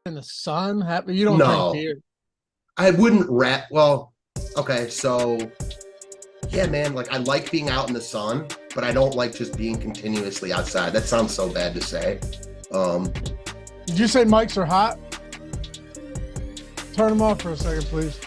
in the sun? You don't drink No, beer. I wouldn't well, okay, so yeah, man, like I like being out in the sun, but I don't like just being continuously outside. That sounds so bad to say. Um, Did you say mics are hot? Turn them off for a second, please.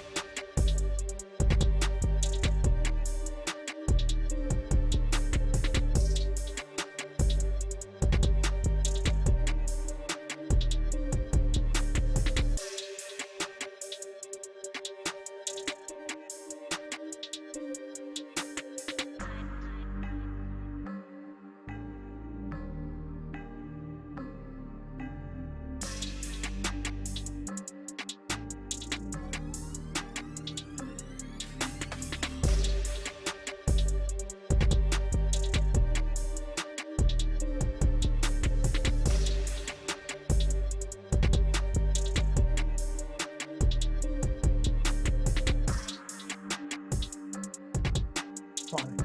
Fine.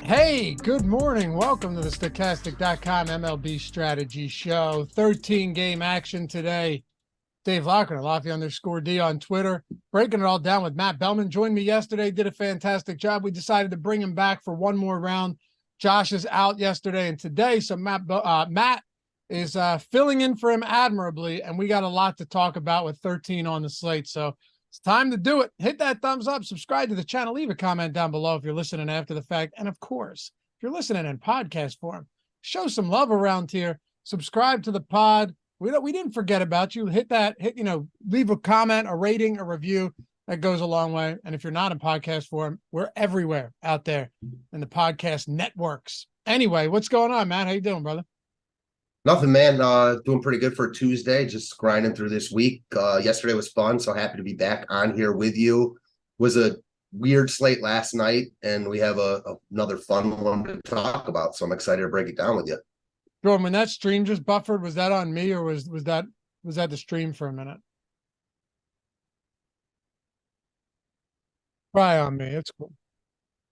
Hey, good morning. Welcome to the Stochastic.com MLB Strategy Show. 13-game action today. Dave Loughran, Lafayette_D on Twitter. Breaking it all down with Matt Bellman. Joined me yesterday, did a fantastic job. We decided to bring him back for one more round. Josh is out yesterday and today, so Matt is filling in for him admirably, and we got a lot to talk about with 13 on the slate. So it's time to do it. Hit that thumbs up, subscribe to the channel, leave a comment down below if you're listening after the fact. And of course, if you're listening in podcast form, show some love around here. Subscribe to the pod. We didn't forget about you. Leave a comment, a rating, a review. That goes a long way. And if you're not in podcast form, we're everywhere out there in the podcast networks. Anyway, what's going on, man? How you doing, brother? Nothing, man. Doing pretty good for a Tuesday. Just grinding through this week. Yesterday was fun, so happy to be back on here with you. Was a weird slate last night, and we have another fun one to talk about. So I'm excited to break it down with you. Jordan, when that stream just buffered, was that on me or was that the stream for a minute? Probably on me. It's cool.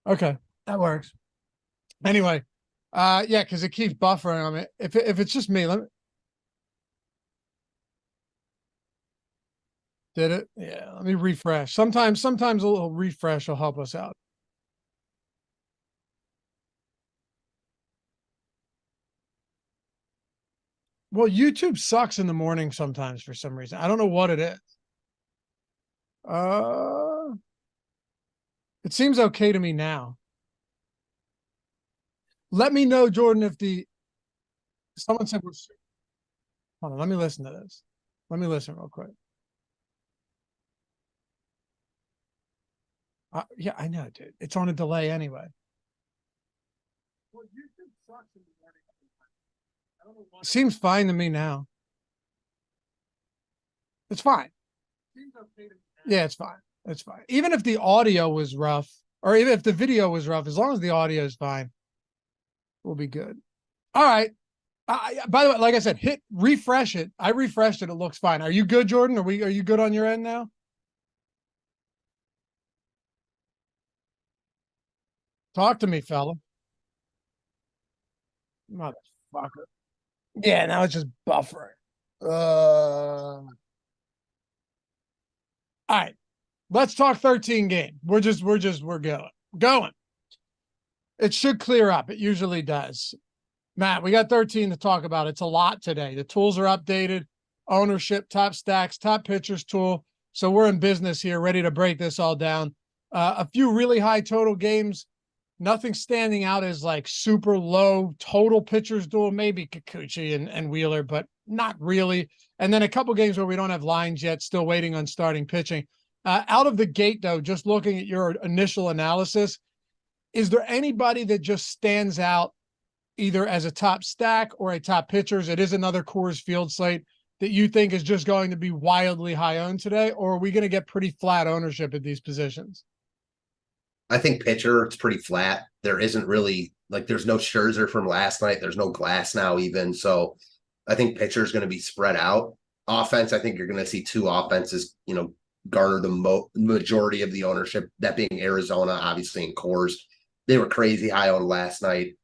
Okay, that works. Anyway, yeah, because it keeps buffering on me. If it's just me, did it? Yeah, let me refresh. Sometimes a little refresh will help us out. Well, YouTube sucks in the morning sometimes for some reason. I don't know what it is. It seems okay to me now. Let me know, Jordan, if someone said hold on, let me listen to this. Let me listen real quick. Yeah, I know, dude. It's on a delay anyway. Well, YouTube sucks in the morning. I don't know why. Seems fine to me now. It's fine. Seems okay to me now. Yeah, it's fine. It's fine. Even if the audio was rough, or even if the video was rough, as long as the audio is fine, we'll be good. All right. By the way, like I said, refresh it. I refreshed it. It looks fine. Are you good, Jordan? Are you good on your end now? Talk to me, fella. Motherfucker. Yeah, now it's just buffering. All right. Let's talk 13 game. We're going. It should clear up. It usually does. Matt, we got 13 to talk about. It's a lot today. The tools are updated. Ownership, top stacks, top pitchers tool. So we're in business here, ready to break this all down. A few really high total games. Nothing standing out as like super low total pitchers duel. Maybe Kikuchi and Wheeler, but not really. And then a couple games where we don't have lines yet, still waiting on starting pitching. Out of the gate, though, just looking at your initial analysis, is there anybody that just stands out either as a top stack or a top pitchers? It is another Coors Field slate that you think is just going to be wildly high owned today, or are we going to get pretty flat ownership at these positions? I think pitcher, it's pretty flat. There isn't really there's no Scherzer from last night. There's no Glass now even. So I think pitcher is going to be spread out. Offense, I think you're going to see two offenses, garner the majority of the ownership, that being Arizona, obviously, and Coors. They were crazy high on last night.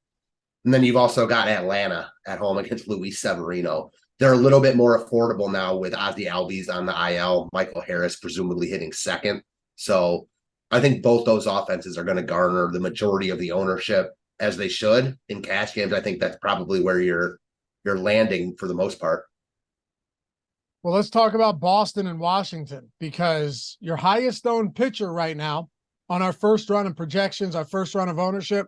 And then you've also got Atlanta at home against Luis Severino. They're a little bit more affordable now with Ozzy Albies on the IL, Michael Harris presumably hitting second. So I think both those offenses are going to garner the majority of the ownership, as they should. In cash games, I think that's probably where you're landing for the most part. Well, let's talk about Boston and Washington, because your highest owned pitcher right now on our first run of projections, our first run of ownership,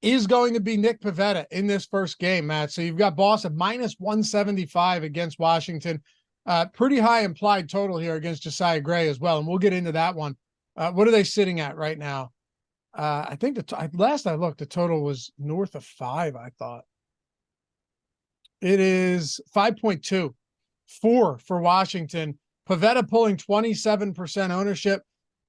is going to be Nick Pivetta in this first game, Matt. So you've got Boston minus 175 against Washington. Pretty high implied total here against Josiah Gray as well. And we'll get into that one. What are they sitting at right now? I think last I looked, the total was north of 5, I thought. It is 5.2, 4 for Washington. Pivetta pulling 27% ownership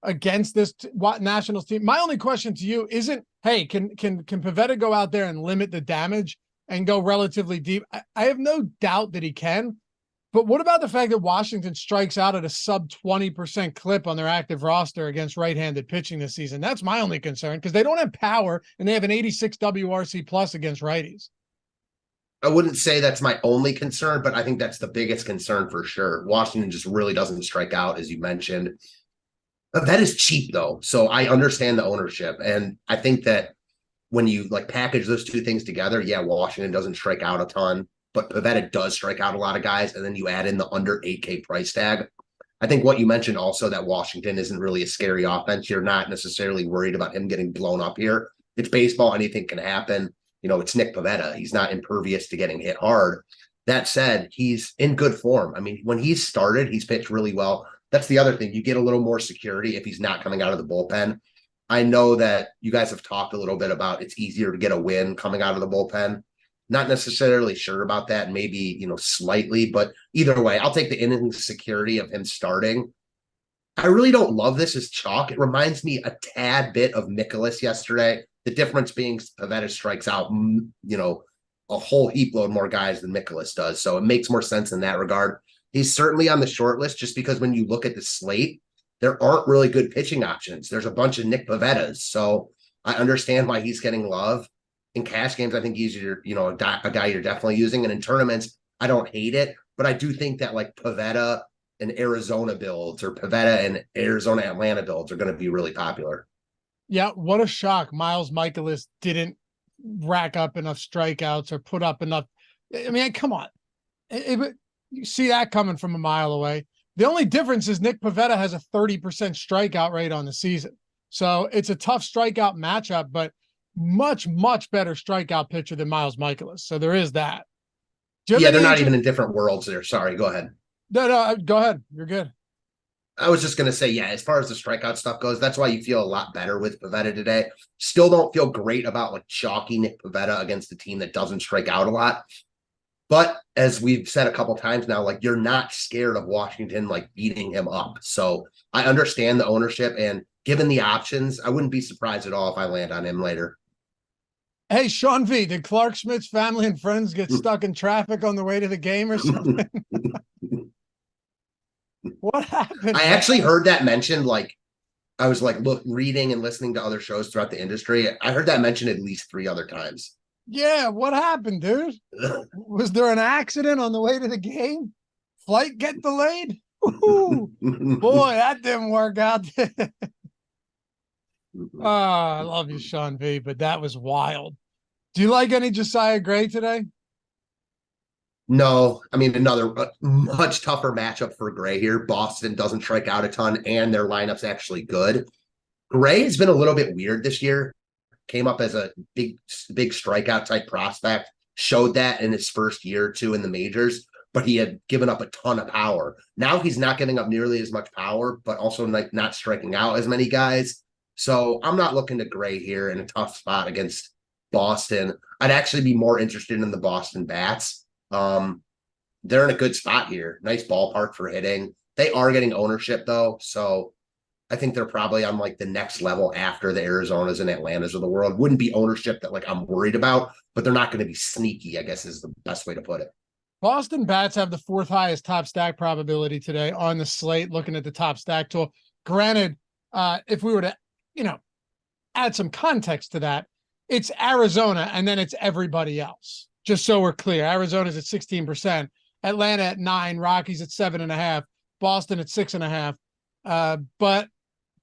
against this Nationals team. My only question to you isn't, hey, can Pivetta go out there and limit the damage and go relatively deep? I have no doubt that he can, but what about the fact that Washington strikes out at a sub 20% clip on their active roster against right-handed pitching this season? That's my only concern, because they don't have power and they have an 86 WRC plus against righties. I wouldn't say that's my only concern, but I think that's the biggest concern for sure. Washington just really doesn't strike out, as you mentioned. That is cheap though. So I understand the ownership. And I think that when you like package those two things together, yeah, Washington doesn't strike out a ton, but Pivetta does strike out a lot of guys. And then you add in the under 8K price tag. I think what you mentioned also, that Washington isn't really a scary offense. You're not necessarily worried about him getting blown up here. It's baseball. Anything can happen. You know, it's Nick Pivetta. He's not impervious to getting hit hard. That said, he's in good form. I mean, when he's started, he's pitched really well. That's the other thing. You get a little more security if he's not coming out of the bullpen. I know that you guys have talked a little bit about it's easier to get a win coming out of the bullpen. Not necessarily sure about that. Maybe, you know, slightly, but either way, I'll take the inning security of him starting. I really don't love this as chalk. It reminds me a tad bit of Nicholas yesterday. The difference being Pivetta strikes out, you know, a whole heap load more guys than Nicholas does. So it makes more sense in that regard. He's certainly on the short list just because when you look at the slate, there aren't really good pitching options. There's a bunch of Nick Pivettas. So I understand why he's getting love. In cash games, I think he's your, you know, a guy you're definitely using. And in tournaments, I don't hate it, but I do think that like Pivetta and Arizona builds or Pivetta and Arizona Atlanta builds are going to be really popular. Yeah, what a shock. Miles Michaelis didn't rack up enough strikeouts or put up enough. I mean, come on. You see that coming from a mile away. The only difference is Nick Pivetta has a 30% strikeout rate on the season. So it's a tough strikeout matchup, but much, much better strikeout pitcher than Miles Michaelis. So there is that. Yeah, they're not even in different worlds there. Sorry, go ahead. No, go ahead. You're good. I was just going to say, yeah, as far as the strikeout stuff goes, that's why you feel a lot better with Pivetta today. Still don't feel great about like chalky Nick Pivetta against a team that doesn't strike out a lot. But as we've said a couple times now, like you're not scared of Washington like beating him up. So I understand the ownership, and given the options, I wouldn't be surprised at all if I land on him later. Hey, Sean V, did Clark Schmidt's family and friends get stuck in traffic on the way to the game or something? What happened? I actually heard that mentioned. Like, I was like, reading and listening to other shows throughout the industry. I heard that mentioned at least 3 other times. Yeah, what happened, dude? Was there an accident on the way to the game? Flight get delayed? Ooh, boy, that didn't work out. Oh, I love you, Sean V, but that was wild. Do you like any Josiah Gray today? No, I mean, another much tougher matchup for Gray here. Boston doesn't strike out a ton, and their lineup's actually good. Gray has been a little bit weird this year. Came up as a big strikeout type prospect, showed that in his first year or two in the majors, but he had given up a ton of power. Now he's not giving up nearly as much power, but also like not striking out as many guys. So I'm not looking to Gray here in a tough spot against Boston. I'd actually be more interested in the Boston bats. They're in a good spot here. Nice ballpark for hitting. They are getting ownership though, so I think they're probably on like the next level after the Arizonas and Atlantas of the world. Wouldn't be ownership that like I'm worried about, but they're not going to be sneaky, I guess is the best way to put it. Boston bats have the 4th highest top stack probability today on the slate, looking at the top stack tool. Granted, if we were to, you know, add some context to that, it's Arizona and then it's everybody else. Just so we're clear, Arizona's at 16%, Atlanta at 9%, Rockies at 7.5%, Boston at 6.5%. But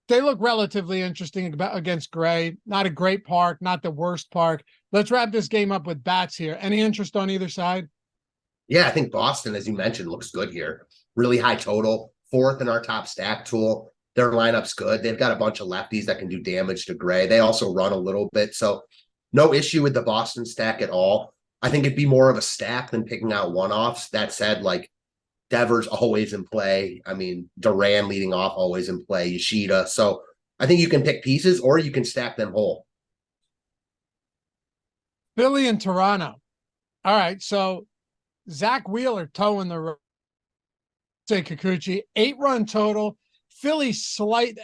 they look relatively interesting against Gray. Not a great park, not the worst park. Let's wrap this game up with bats here. Any interest on either side? Yeah, I think Boston, as you mentioned, looks good here. Really high total, fourth in our top stack tool. Their lineup's good. They've got a bunch of lefties that can do damage to Gray. They also run a little bit. So no issue with the Boston stack at all. I think it'd be more of a stack than picking out one-offs. That said, like, Devers always in play. I mean, Duran leading off always in play, Yoshida. So I think you can pick pieces or you can stack them whole. Philly and Toronto. All right, so Zach Wheeler towing the say Kikuchi, 8-run total. Philly slight,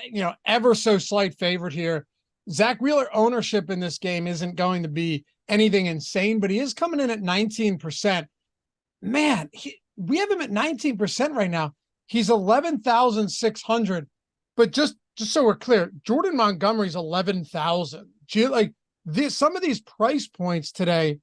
ever so slight favorite here. Zach Wheeler ownership in this game isn't going to be anything insane, but he is coming in at 19%. Man, we have him at 19% right now. He's 11,600, but just so we're clear, Jordan Montgomery's 11,000. Like some of these price points today,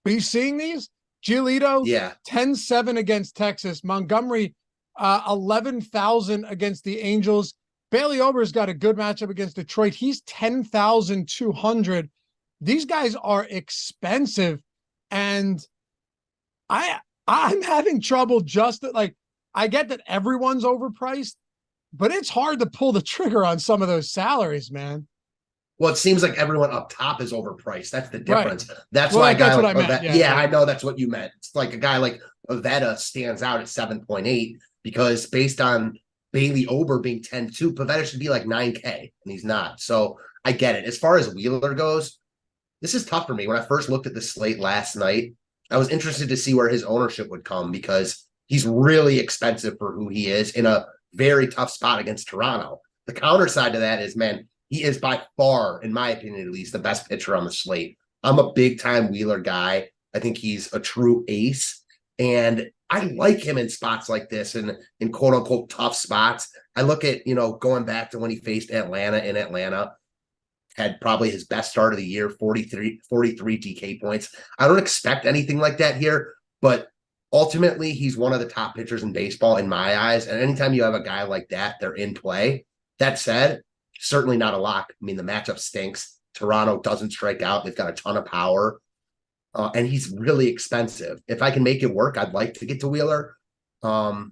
are you seeing these? Giolito, yeah, 10-7 against Texas. Montgomery, 11,000 against the Angels. Bailey Ober's got a good matchup against Detroit. He's 10,200. These guys are expensive, and I'm having trouble I get that everyone's overpriced, but it's hard to pull the trigger on some of those salaries, man. Well, it seems like everyone up top is overpriced. That's the difference. Right. That's why that's what I meant. Yeah, I know that's what you meant. It's like a guy like Pavetta stands out at 7.8 because based on Bailey Ober being 10.2, Pavetta should be like 9K, and he's not. So I get it. As far as Wheeler goes, this is tough for me. When I first looked at the slate last night, I was interested to see where his ownership would come because he's really expensive for who he is in a very tough spot against Toronto. The counter side to that is, man, he is by far, in my opinion at least, the best pitcher on the slate. I'm a big-time Wheeler guy. I think he's a true ace, and I like him in spots like this and in quote-unquote tough spots. I look at, going back to when he faced Atlanta in Atlanta, had probably his best start of the year, 43 DK points. I don't expect anything like that here, but ultimately he's one of the top pitchers in baseball in my eyes, and anytime you have a guy like that, they're in play. That said, certainly not a lock. I mean, the matchup stinks. Toronto doesn't strike out. They've got a ton of power. And he's really expensive. If I can make it work, I'd like to get to Wheeler. I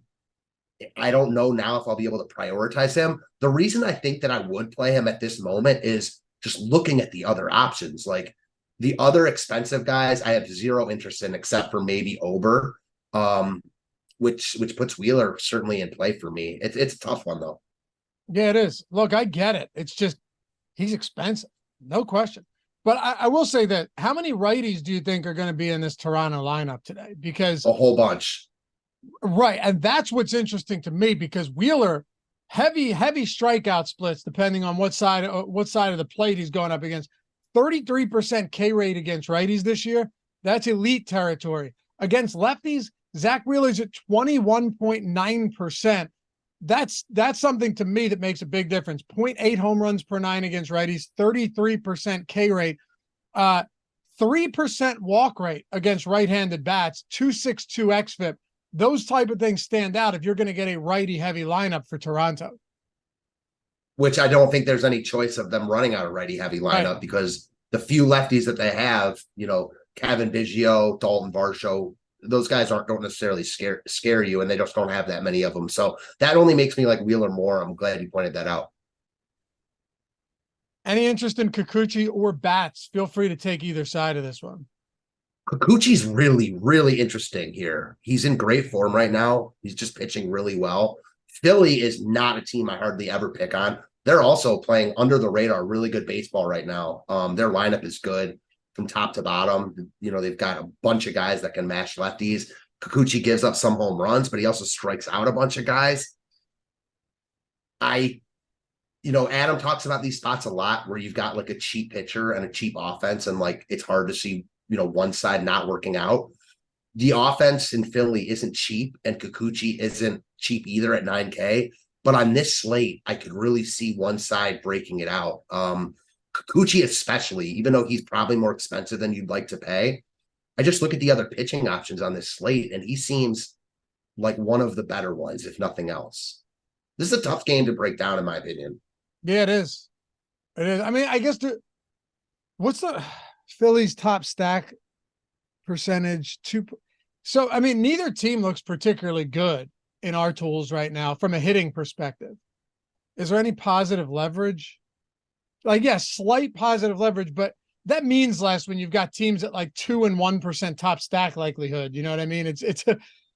don't know now if I'll be able to prioritize him. The reason I think that I would play him at this moment is just looking at the other options. Like the other expensive guys, I have zero interest in except for maybe Ober, which puts Wheeler certainly in play for me. It's a tough one, though. Yeah, it is. Look, I get it. It's just he's expensive, no question. But I will say that how many righties do you think are going to be in this Toronto lineup today? Because a whole bunch. Right. And that's what's interesting to me because Wheeler, heavy strikeout splits, depending on what side of the plate he's going up against. 33% K rate against righties this year. That's elite territory. Against lefties, Zach Wheeler's at 21.9%. That's something to me that makes a big difference. 0.8 home runs per 9 against righties, 33% K rate, 3% walk rate against right-handed bats, 2.62 xFIP. Those type of things stand out if you're going to get a righty-heavy lineup for Toronto. Which I don't think there's any choice of them running out a righty-heavy lineup because the few lefties that they have, Kevin Biggio, Dalton Varsho, those guys don't necessarily scare you, and they just don't have that many of them. So that only makes me like Wheeler more. I'm glad you pointed that out. Any interest in Kikuchi or bats? Feel free to take either side of this one. Kikuchi's really, really interesting here. He's in great form right now. He's just pitching really well. Philly is not a team I hardly ever pick on. They're also playing under the radar, really good baseball right now. Their lineup is good from top to bottom. They've got a bunch of guys that can mash lefties. Kikuchi gives up some home runs, but he also strikes out a bunch of guys. Adam talks about these spots a lot where you've got like a cheap pitcher and a cheap offense, and like it's hard to see, one side not working out. The offense in Philly isn't cheap, and Kikuchi isn't cheap either at 9K. But on this slate, I could really see one side breaking it out. Kikuchi especially, even though he's probably more expensive than you'd like to pay. I just look at the other pitching options on this slate, and he seems like one of the better ones, if nothing else. This is a tough game to break down, in my opinion. Yeah, it is. It is. I mean, I guess what's the Phillies top stack percentage? So, I mean, neither team looks particularly good in our tools right now from a hitting perspective. Is there any positive leverage? Like, yes, slight positive leverage, but that means less when you've got teams at like 2 and 1% top stack likelihood. You know what I mean? It's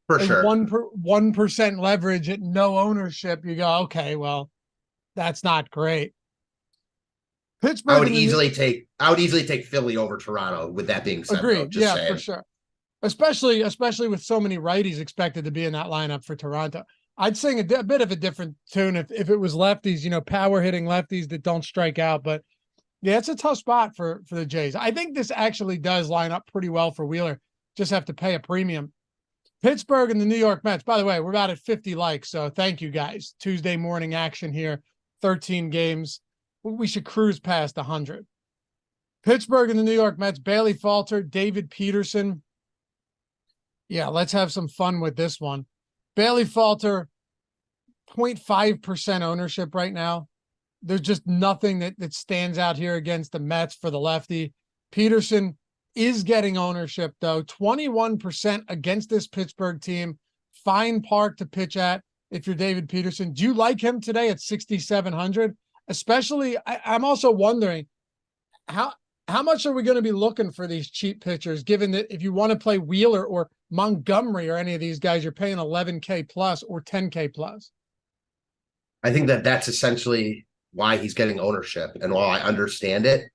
For sure. 1% leverage at no ownership. You go, okay, well, that's not great. Pittsburgh. I would easily take Philly over Toronto. With that being said, agreed. Just Yeah, saying. for sure. Especially with so many righties expected to be in that lineup for Toronto. I'd sing a bit of a different tune if it was lefties, power hitting lefties that don't strike out. But yeah, it's a tough spot for the Jays. I think this actually does line up pretty well for Wheeler. Just have to pay a premium. Pittsburgh and the New York Mets. By the way, we're about at 50 likes, so thank you guys. Tuesday morning action here, 13 games. We should cruise past 100. Pittsburgh and the New York Mets. Bailey Falter, David Peterson. Yeah, let's have some fun with this one. Bailey Falter, 0.5% ownership right now. There's just nothing that stands out here against the Mets for the lefty. Peterson is getting ownership, though. 21% against this Pittsburgh team. Fine park to pitch at if you're David Peterson. Do you like him today at 6,700? Especially, I'm also wondering, how much are we going to be looking for these cheap pitchers, given that if you want to play Wheeler or Montgomery or any of these guys, you're paying 11K plus or 10K plus? I think that's essentially why he's getting ownership. And while I understand it,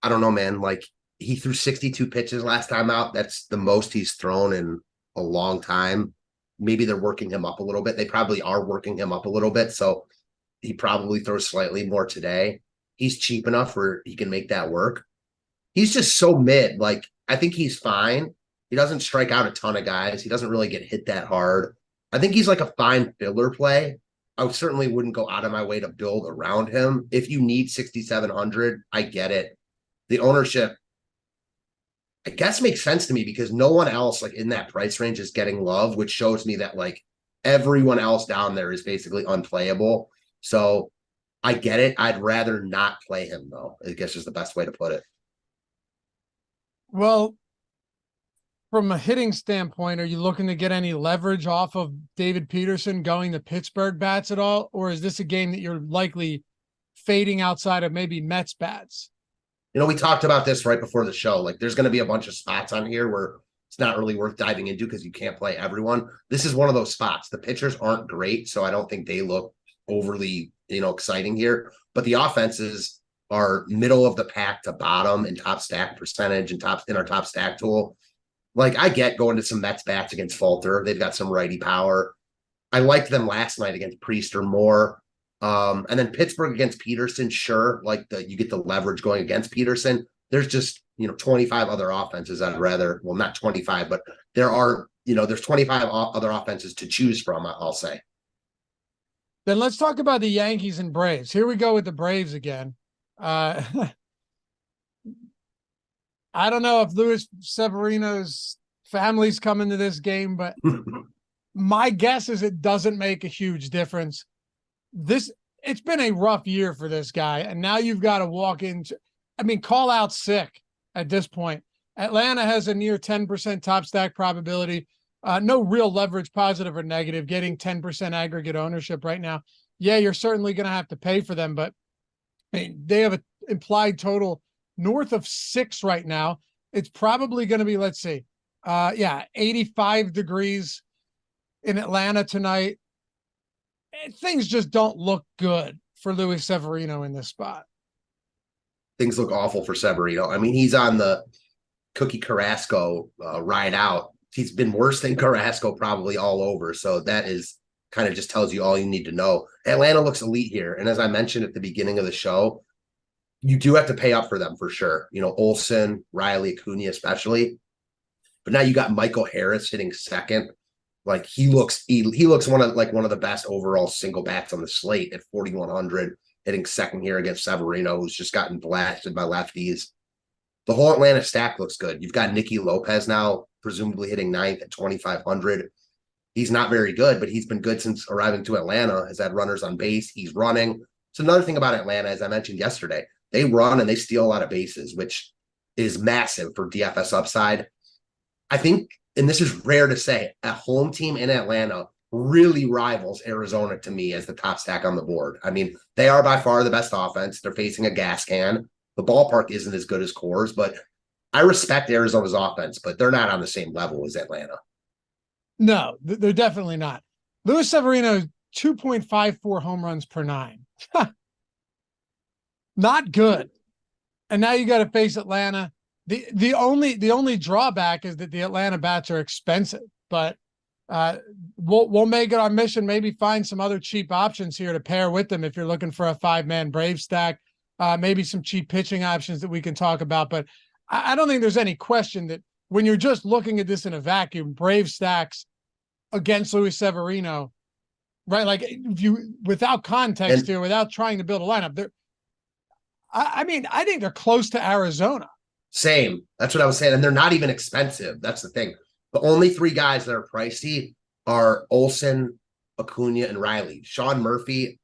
I don't know, man. Like, he threw 62 pitches last time out. That's the most he's thrown in a long time. Maybe they're working him up a little bit. They probably are working him up a little bit. So he probably throws slightly more today. He's cheap enough where he can make that work. He's just so mid. Like, I think he's fine. He doesn't strike out a ton of guys. He doesn't really get hit that hard. I think he's like a fine filler play. I certainly wouldn't go out of my way to build around him. If you need 6,700, I get it. The ownership, I guess, makes sense to me because no one else like in that price range is getting love, which shows me that like everyone else down there is basically unplayable. So I get it. I'd rather not play him, though, I guess is the best way to put it. Well, from a hitting standpoint, are you looking to get any leverage off of David Peterson going to Pittsburgh bats at all? Or is this a game that you're likely fading outside of maybe Mets bats? We talked about this right before the show. Like, there's going to be a bunch of spots on here where it's not really worth diving into because you can't play everyone. This is one of those spots. The pitchers aren't great, so I don't think they look overly, exciting here. But the offenses are middle of the pack to bottom in top stack percentage and in our top stack tool. Like, I get going to some Mets bats against Falter. They've got some righty power. I liked them last night against Priest or Moore. And then Pittsburgh against Peterson, sure. Like, you get the leverage going against Peterson. There's just, 25 other offenses I'd rather, well, not 25, but there's 25 other offenses to choose from, I'll say. Then let's talk about the Yankees and Braves. Here we go with the Braves again. I don't know if Luis Severino's family's coming to this game, but my guess is it doesn't make a huge difference. It's been a rough year for this guy, and now you've got to walk into, call out sick at this point. Atlanta has a near 10% top stack probability. No real leverage, positive or negative, getting 10% aggregate ownership right now. Yeah, you're certainly going to have to pay for them, but they have an implied total north of 6 right now. It's probably going to be, 85 degrees in Atlanta tonight. Things just don't look good for Luis Severino in this spot. Things look awful for Severino. He's on the Cookie Carrasco ride out. He's been worse than Carrasco probably all over. So that is kind of just tells you all you need to know. Atlanta looks elite here. And as I mentioned at the beginning of the show, you do have to pay up for them for sure. Olsen, Riley, Acuna especially. But now you got Michael Harris hitting second. Like, he looks one of the best overall single bats on the slate at 4,100. hitting second here against Severino, who's just gotten blasted by lefties. The whole Atlanta stack looks good. You've got Nicky Lopez now, presumably hitting ninth at 2,500. He's not very good, but he's been good since arriving to Atlanta, has had runners on base. He's running. So another thing about Atlanta, as I mentioned yesterday, they run and they steal a lot of bases, which is massive for DFS upside. I think, and this is rare to say, a home team in Atlanta really rivals Arizona to me as the top stack on the board. I mean, they are by far the best offense. They're facing a gas can. The ballpark isn't as good as Coors, but I respect Arizona's offense, but they're not on the same level as Atlanta. No, they're definitely not. Luis Severino, 2.54 home runs per nine. Not good. And now you got to face Atlanta. The only drawback is that the Atlanta bats are expensive, but we'll make it our mission, maybe find some other cheap options here to pair with them if you're looking for a 5-man Brave stack, maybe some cheap pitching options that we can talk about. But I don't think there's any question that when you're just looking at this in a vacuum, Brave stacks against Luis Severino, right? Like if you, without context here, without trying to build a lineup, I mean, I think they're close to Arizona. Same. That's what I was saying. And they're not even expensive. That's the thing. The only three guys that are pricey are Olsen, Acuna, and Riley. Sean Murphy,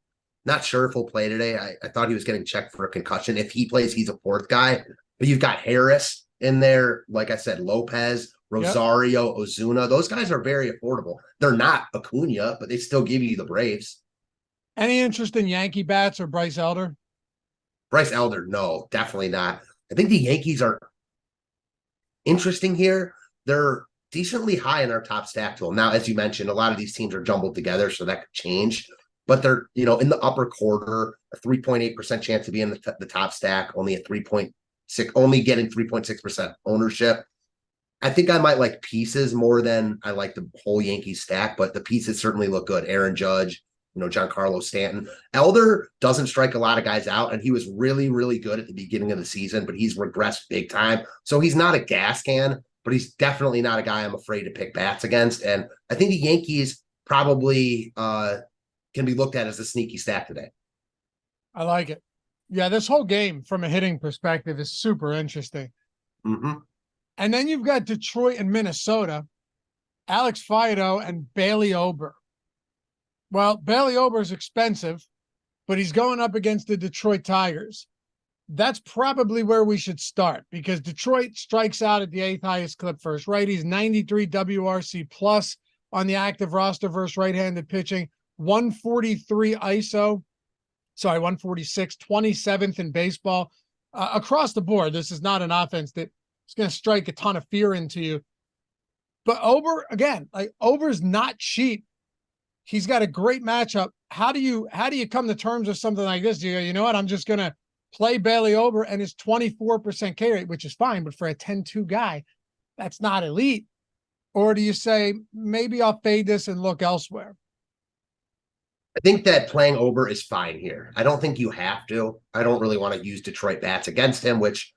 not sure if he'll play today. I thought he was getting checked for a concussion. If he plays, he's a fourth guy. But you've got Harris in there. Like I said, Lopez, Rosario, yep. Ozuna. Those guys are very affordable. They're not Acuna, but they still give you the Braves. Any interest in Yankee bats or Bryce Elder? Bryce Elder, no, definitely not. I think the Yankees are interesting here. They're decently high in our top stack tool. Now, as you mentioned, a lot of these teams are jumbled together, so that could change. But they're, in the upper quarter, a 3.8% chance to be in the top stack, only a 3.6, only getting 3.6% ownership. I think I might like pieces more than I like the whole Yankees stack, but the pieces certainly look good. Aaron Judge, Giancarlo Stanton. Elder doesn't strike a lot of guys out, and he was really, really good at the beginning of the season, but he's regressed big time. So he's not a gas can, but he's definitely not a guy I'm afraid to pick bats against. And I think the Yankees probably can be looked at as a sneaky stack today. I like it. Yeah, this whole game from a hitting perspective is super interesting. Mm-hmm. And then you've got Detroit and Minnesota, Alex Faedo and Bailey Ober. Well, Bailey Ober is expensive, but he's going up against the Detroit Tigers. That's probably where we should start because Detroit strikes out at the 8th highest clip first, right? He's 93 WRC plus on the active roster versus right-handed pitching, 143 ISO. Sorry, 146, 27th in baseball. Across the board, this is not an offense that is going to strike a ton of fear into you. But Ober, again, like Ober's not cheap. He's got a great matchup. How do you come to terms with something like this? Do you go, you know what? I'm just going to play Bailey Ober and his 24% K rate, which is fine, but for a 10-2 guy, that's not elite. Or do you say, maybe I'll fade this and look elsewhere? I think that playing Ober is fine here. I don't think you have to. I don't really want to use Detroit bats against him, which,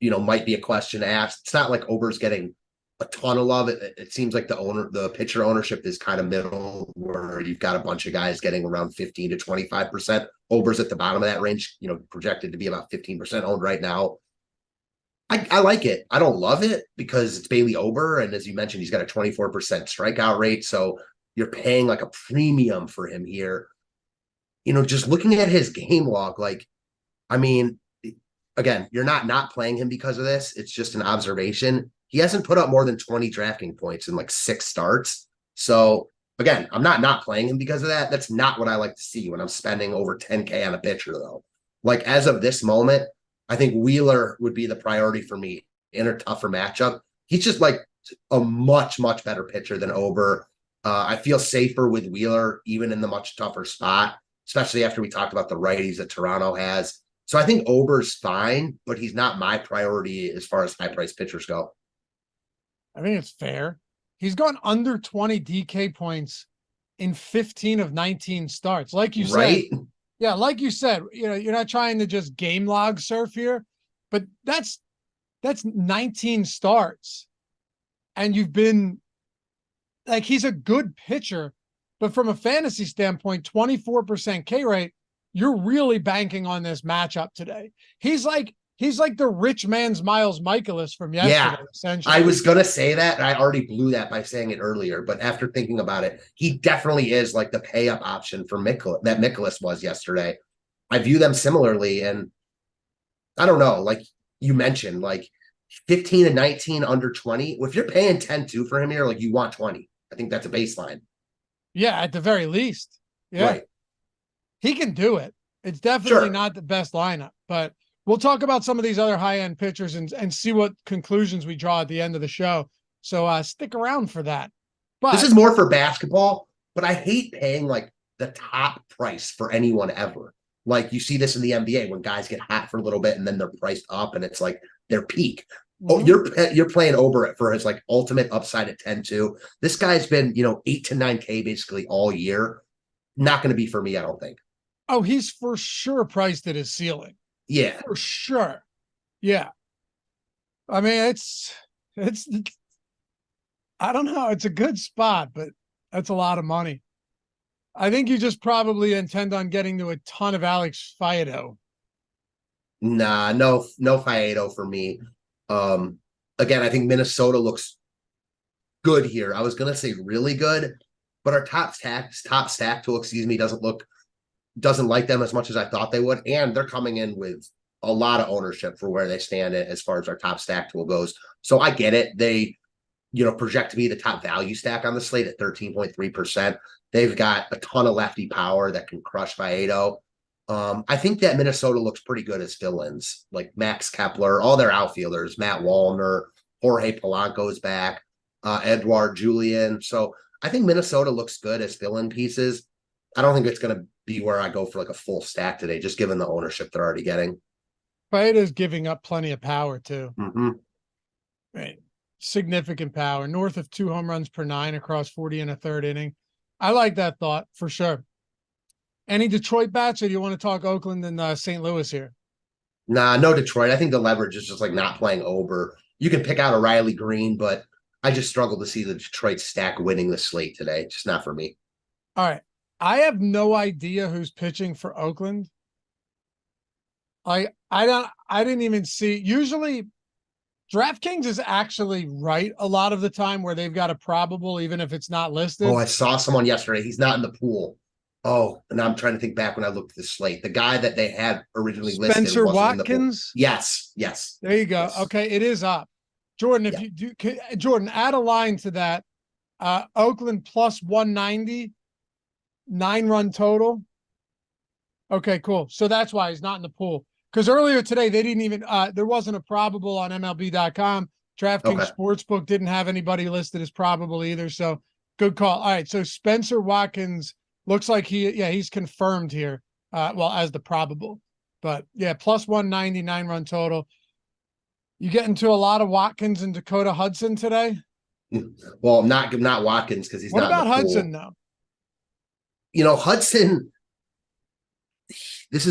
might be a question to ask. It's not like Ober's getting a ton of love. It seems like the pitcher ownership is kind of middle, where you've got a bunch of guys getting around 15 to 25%. Ober's at the bottom of that range, projected to be about 15% owned right now. I like it. I don't love it because it's Bailey Ober, and as you mentioned, he's got a 24% strikeout rate, so you're paying like a premium for him here. Just looking at his game log, again, you're not playing him because of this. It's just an observation. He hasn't put up more than 20 DraftKings points in like 6 starts. So again, I'm not playing him because of that. That's not what I like to see when I'm spending over 10K on a pitcher though. Like as of this moment, I think Wheeler would be the priority for me in a tougher matchup. He's just like a much, much better pitcher than Ober. I feel safer with Wheeler, even in the much tougher spot, especially after we talked about the righties that Toronto has. So I think Ober's fine, but he's not my priority as far as high-priced pitchers go. I think it's fair. He's gone under 20 DK points in 15 of 19 starts. Like you said, yeah, like you said, you're not trying to just game log surf here, but that's 19 starts. And you've been he's a good pitcher, but from a fantasy standpoint, 24% K rate, you're really banking on this matchup today. He's like the rich man's Miles Michaelis from yesterday, essentially. I was going to say that, and I already blew that by saying it earlier, but after thinking about it, he definitely is like the pay up option for that Michaelis was yesterday. I view them similarly, and I don't know, like you mentioned, like 15 and 19 under 20. If you're paying 10-2 for him here, like you want 20. I think that's a baseline. Yeah, at the very least. Yeah. Right. He can do it. It's definitely not the best lineup, but we'll talk about some of these other high-end pitchers and see what conclusions we draw at the end of the show. So stick around for that. But this is more for basketball, but I hate paying like the top price for anyone ever. Like you see this in the NBA when guys get hot for a little bit and then they're priced up and it's like their peak. Oh, you're playing Ober for his like ultimate upside at 10-2. This guy's been, 8 to 9K basically all year. Not going to be for me, I don't think. Oh, he's for sure priced at his ceiling. Yeah. For sure. Yeah. I mean, it's I don't know. It's a good spot, but that's a lot of money. I think you just probably intend on getting to a ton of Alex Faedo. Nah, no Faedo for me. Again, I think Minnesota looks good here. I was gonna say really good, but our top stack tool, doesn't like them as much as I thought they would, and they're coming in with a lot of ownership for where they stand as far as our top stack tool goes. So I get it. They, project to be the top value stack on the slate at 13.3%. They've got a ton of lefty power that can crush Faedo. I think that Minnesota looks pretty good as fill-ins, like Max Kepler, all their outfielders, Matt Wallner, Jorge Polanco's back, Edouard Julien. So I think Minnesota looks good as fill-in pieces. I don't think it's going to be where I go for like a full stack today, just given the ownership they're already getting. Faedo's giving up plenty of power too. Mm-hmm. Right. Significant power, north of 2 home runs per 9 across 40 and a third inning. I like that thought for sure. Any Detroit bats, or do you want to talk Oakland and St. Louis here? Nah, no Detroit. I think the leverage is just like not playing Ober. You can pick out a Riley Green, but I just struggle to see the Detroit stack winning the slate today. Just not for me. All right. I have no idea who's pitching for Oakland. I didn't even see. Usually DraftKings is actually right a lot of the time where they've got a probable, even if it's not listed. Oh, I saw someone yesterday. He's not in the pool. Oh, and I'm trying to think back when I looked at the slate. The guy that they had originally listed. Spencer Watkins? Yes. There you go. Yes. Okay, it is up. Jordan, if you do, Jordan, add a line to that. Oakland plus 190, 9-run total. Okay, cool. So that's why he's not in the pool. Because earlier today, they didn't even, there wasn't a probable on MLB.com. DraftKings Sportsbook didn't have anybody listed as probable either. So good call. All right. So Spencer Watkins looks like he's confirmed here. As the probable. But yeah, plus 190, 9-run total. You get into a lot of Watkins and Dakota Hudson today? Well, not Watkins because he's not. What about Hudson though? Hudson. This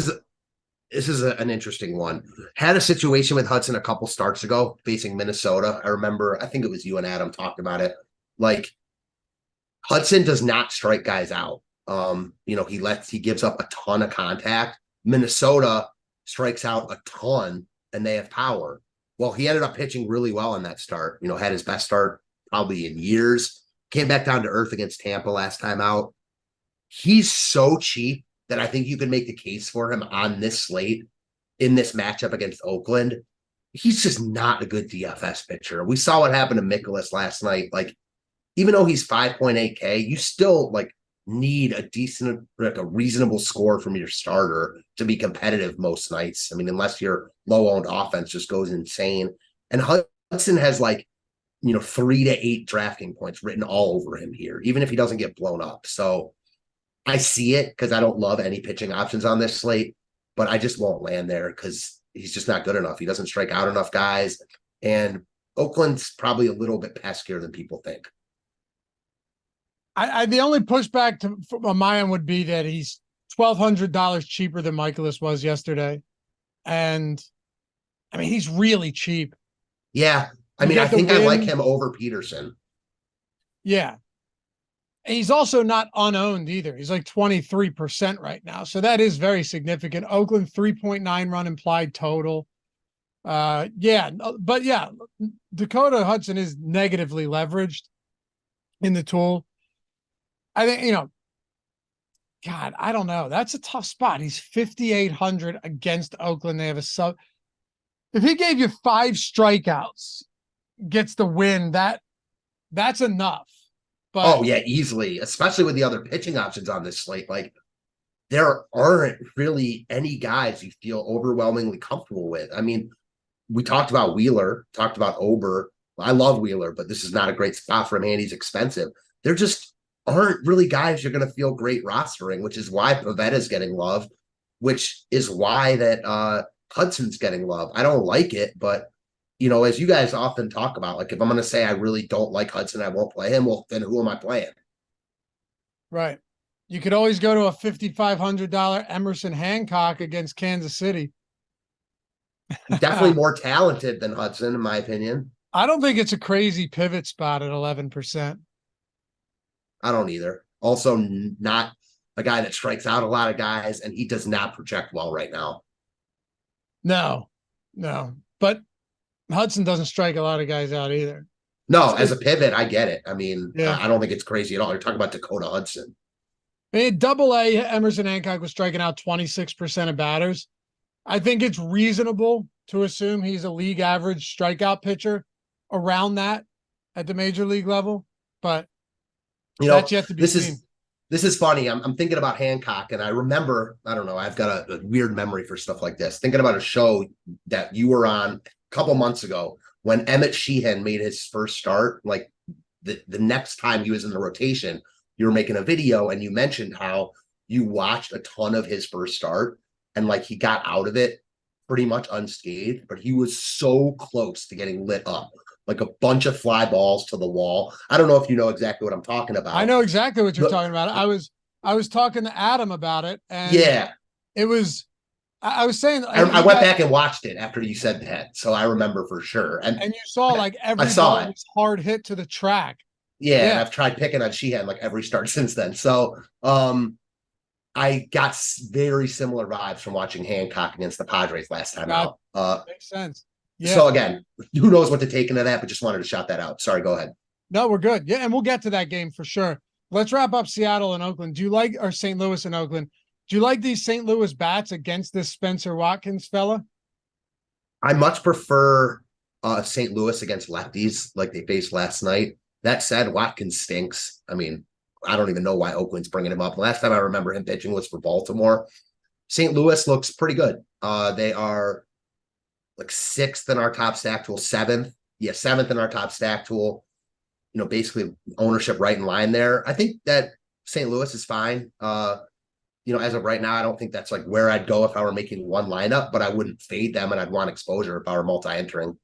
is an interesting one. Had a situation with Hudson a couple starts ago facing Minnesota. I remember, I think it was you and Adam talked about it. Like Hudson does not strike guys out. He gives up a ton of contact. Minnesota strikes out a ton and they have power. Well, he ended up pitching really well in that start, had his best start probably in years. Came back down to earth against Tampa last time out. He's so cheap that I think you can make the case for him on this slate in this matchup against Oakland. He's just not a good DFS pitcher. We saw what happened to Michaelis last night. Like, even though he's 5.8K, you still need a reasonable score from your starter to be competitive most nights. I mean, unless your low-owned offense just goes insane. And Hudson has 3 to 8 DraftKings points written all over him here, even if he doesn't get blown up. So I see it because I don't love any pitching options on this slate, but I just won't land there because he's just not good enough. He doesn't strike out enough guys. And Oakland's probably a little bit peskier than people think. The only pushback on my end would be that he's $1,200 cheaper than Michaelis was yesterday. And I mean, he's really cheap. Yeah. I think I like him over Peterson. Yeah. He's also not unowned either. He's like 23% right now. So that is very significant. Oakland 3.9 run implied total. Yeah, but yeah, Dakota Hudson is negatively leveraged in the tool. I think, God, I don't know. That's a tough spot. He's 5,800 against Oakland. They have a sub. If he gave you 5 strikeouts, gets the win, that's enough. But Oh yeah, easily, especially with the other pitching options on this slate. Like there aren't really any guys you feel overwhelmingly comfortable with. I mean, we talked about Wheeler, talked about Ober. I love Wheeler, but this is not a great spot for him, and he's expensive. There just aren't really guys you're going to feel great rostering, which is why Pavetta's getting love, which is why that Hudson's getting love. I don't like it, but as you guys often talk about, like if I'm going to say I really don't like Hudson, I won't play him. Well, then who am I playing? right. You could always go to a $5,500 Emerson Hancock against Kansas City. Definitely more talented than Hudson, in my opinion. I don't think it's a crazy pivot spot at 11%. I don't either. Also, not a guy that strikes out a lot of guys, and he does not project well right now. No. But Hudson doesn't strike a lot of guys out either. No, as a pivot, I get it. I mean, yeah. I don't think it's crazy at all. You're talking about Dakota Hudson. I mean, AA Emerson Hancock was striking out 26% of batters. I think it's reasonable to assume he's a league average strikeout pitcher around that at the major league level, but that's yet to be seen. This is funny. I'm thinking about Hancock, and I remember, I don't know, I've got a weird memory for stuff like this. Thinking about a show that you were on a couple months ago when Emmett Sheehan made his first start, like the next time he was in the rotation, you were making a video and you mentioned how you watched a ton of his first start and like he got out of it pretty much unscathed, but he was so close to getting lit up. Like a bunch of fly balls to the wall. I don't know if you know exactly what I'm talking about. I know exactly what you're talking about. I was talking to Adam about it, and yeah, it was. I was saying I went back and watched it after you said that, so I remember for sure. And you saw like every ball was hard hit to the track. Yeah, and I've tried picking on Sheehan like every start since then. So I got very similar vibes from watching Hancock against the Padres last time out. Makes sense. Yeah. So again, who knows what to take into that, but just wanted to shout that out. Sorry, go ahead. No, we're good. Yeah, and we'll get to that game for sure. Let's wrap up Seattle and Oakland. Or St. Louis and Oakland? Do you like these St. Louis bats against this Spencer Watkins fella? I much prefer St. Louis against lefties like they faced last night. That said, Watkins stinks. I mean, I don't even know why Oakland's bringing him up. Last time I remember him pitching was for Baltimore. St. Louis looks pretty good. They are like 6th in our top stack tool, 7th. Yeah, 7th in our top stack tool. Basically ownership right in line there. I think that St. Louis is fine. As of right now, I don't think that's like where I'd go if I were making one lineup, but I wouldn't fade them and I'd want exposure if I were multi-entering.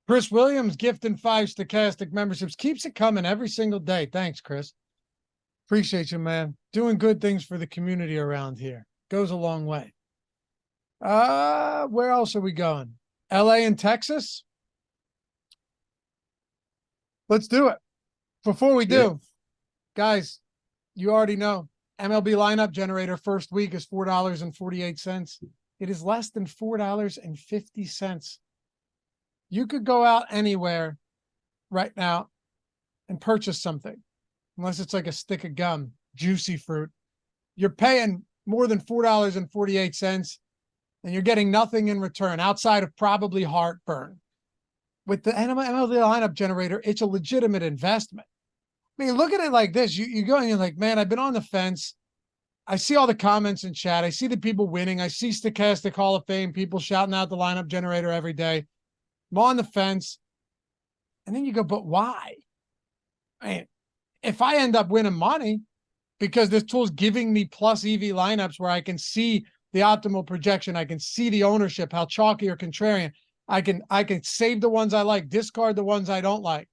Chris Williams gifting 5 stochastic memberships. Keeps it coming every single day. Thanks, Chris. Appreciate you, man. Doing good things for the community around here. Goes a long way. Where else are we going? LA and Texas? Let's do it. Before we do, guys, you already know MLB lineup generator first week is $4.48. It is less than $4.50. You could go out anywhere right now and purchase something, unless it's like a stick of gum, juicy fruit. You're paying more than $4.48, and you're getting nothing in return outside of probably heartburn. With the MLB lineup generator, it's a legitimate investment. I mean, look at it like this. You go and you're like, man, I've been on the fence. I see all the comments in chat. I see the people winning. I see Stochastic Hall of Fame, people shouting out the lineup generator every day. I'm on the fence. And then you go, but why? I mean, if I end up winning money because this tool's giving me plus EV lineups where I can see the optimal projection, I can see the ownership, how chalky or contrarian, I can save the ones I like, discard the ones I don't like.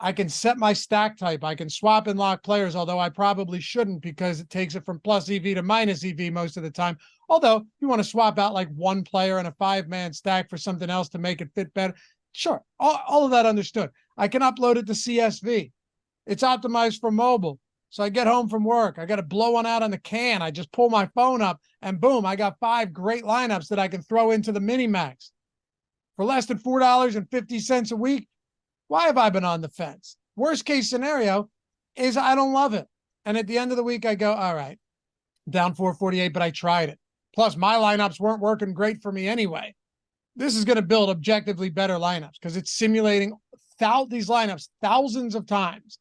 I can set my stack type. I can swap and lock players, although I probably shouldn't because it takes it from plus EV to minus EV most of the time. Although you want to swap out like one player in a 5-man stack for something else to make it fit better. Sure. All of that understood. I can upload it to CSV. It's optimized for mobile. So I get home from work. I got to blow one out on the can. I just pull my phone up and boom, I got 5 great lineups that I can throw into the mini max for less than $4.50 a week. Why have I been on the fence? Worst case scenario is I don't love it. And at the end of the week, I go, all right, down 448, but I tried it. Plus, my lineups weren't working great for me anyway. This is going to build objectively better lineups because it's simulating these lineups thousands of times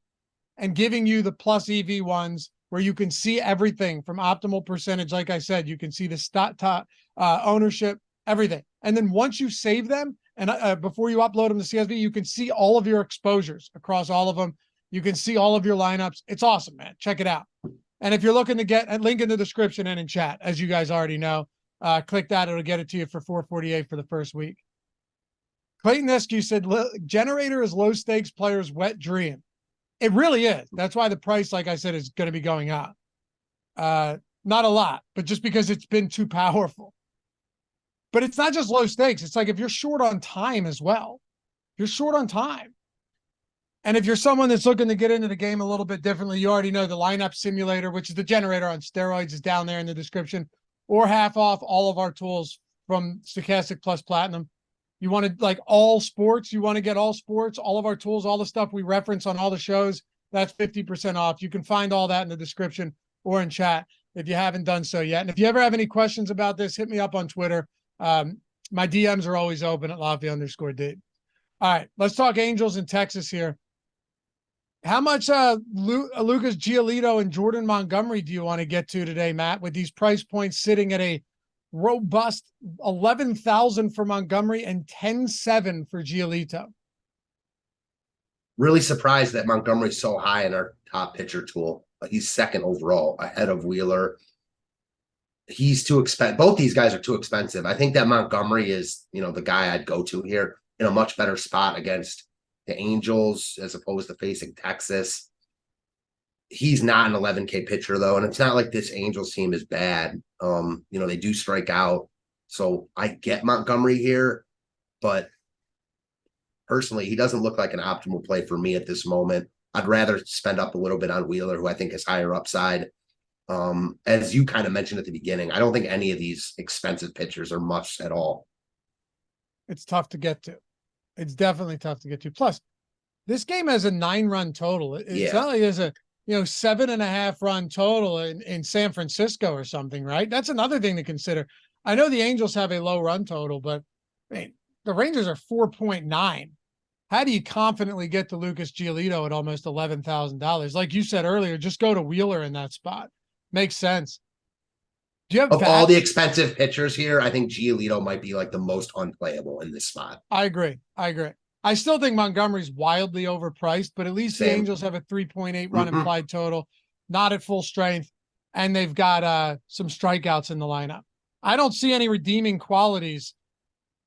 and giving you the plus EV ones where you can see everything from optimal percentage. Like I said, you can see the ownership, everything. And then once you save them and before you upload them to CSV, you can see all of your exposures across all of them. You can see all of your lineups. It's awesome, man. Check it out. And if you're looking to get a link in the description and in chat, as you guys already know, click that. It'll get it to you for $4.48 for the first week. Clayton Eskew said, generator is low stakes players' wet dream. It really is. That's why the price, like I said, is going to be going up. Not a lot, but just because it's been too powerful. But it's not just low stakes. It's like if you're short on time as well, you're short on time. And if you're someone that's looking to get into the game a little bit differently, you already know the lineup simulator, which is the generator on steroids, is down there in the description, or half off all of our tools from Stochastic Plus Platinum. You want to like all sports, you want to get all sports, all of our tools, all the stuff we reference on all the shows, that's 50% off. You can find all that in the description or in chat if you haven't done so yet. And if you ever have any questions about this, hit me up on Twitter. My DMs are always open at Lofty_D. All right, let's talk Angels in Texas here. How much Lucas Giolito and Jordan Montgomery do you want to get to today, Matt, with these price points sitting at a robust 11,000 for Montgomery and 10,700 for Giolito? Really surprised that Montgomery's so high in our top pitcher tool. He's second overall ahead of Wheeler. He's too expensive. Both these guys are too expensive. I think that Montgomery is, the guy I'd go to here in a much better spot against the Angels as opposed to facing Texas. He's not an 11K pitcher though, and it's not like this Angels team is bad. They do strike out, so I get Montgomery here, but personally, he doesn't look like an optimal play for me at this moment. I'd rather spend up a little bit on Wheeler, who I think is higher upside. As you kind of mentioned at the beginning, I don't think any of these expensive pitchers are much at all. It's tough to get to. It's definitely tough to get to. Plus, this game has a 9-run total. It's not like there's a 7.5 run total in San Francisco or something, right? That's another thing to consider. I know the Angels have a low run total, but the Rangers are 4.9. How do you confidently get to Lucas Giolito at almost $11,000? Like you said earlier, just go to Wheeler in that spot. Makes sense. Do you have of all the expensive pitchers here, I think Giolito might be like the most unplayable in this spot. I agree. I still think Montgomery's wildly overpriced, but at least the Angels have a 3.8 run implied total, not at full strength, and they've got some strikeouts in the lineup. I don't see any redeeming qualities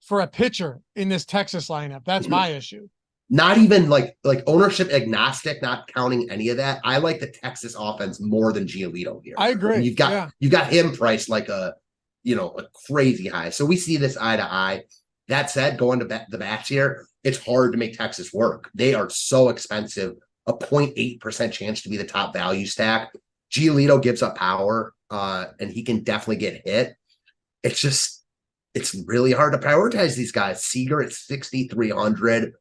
for a pitcher in this Texas lineup. That's my issue. Not even like ownership agnostic, not counting any of that. I like the Texas offense more than Giolito here. I agree. And you've got him priced like a crazy high. So we see this eye to eye. That said, going to the bats here, it's hard to make Texas work. They are so expensive. A 0.8% chance to be the top value stack. Giolito gives up power, and he can definitely get hit. It's really hard to prioritize these guys. Seager at 6,300.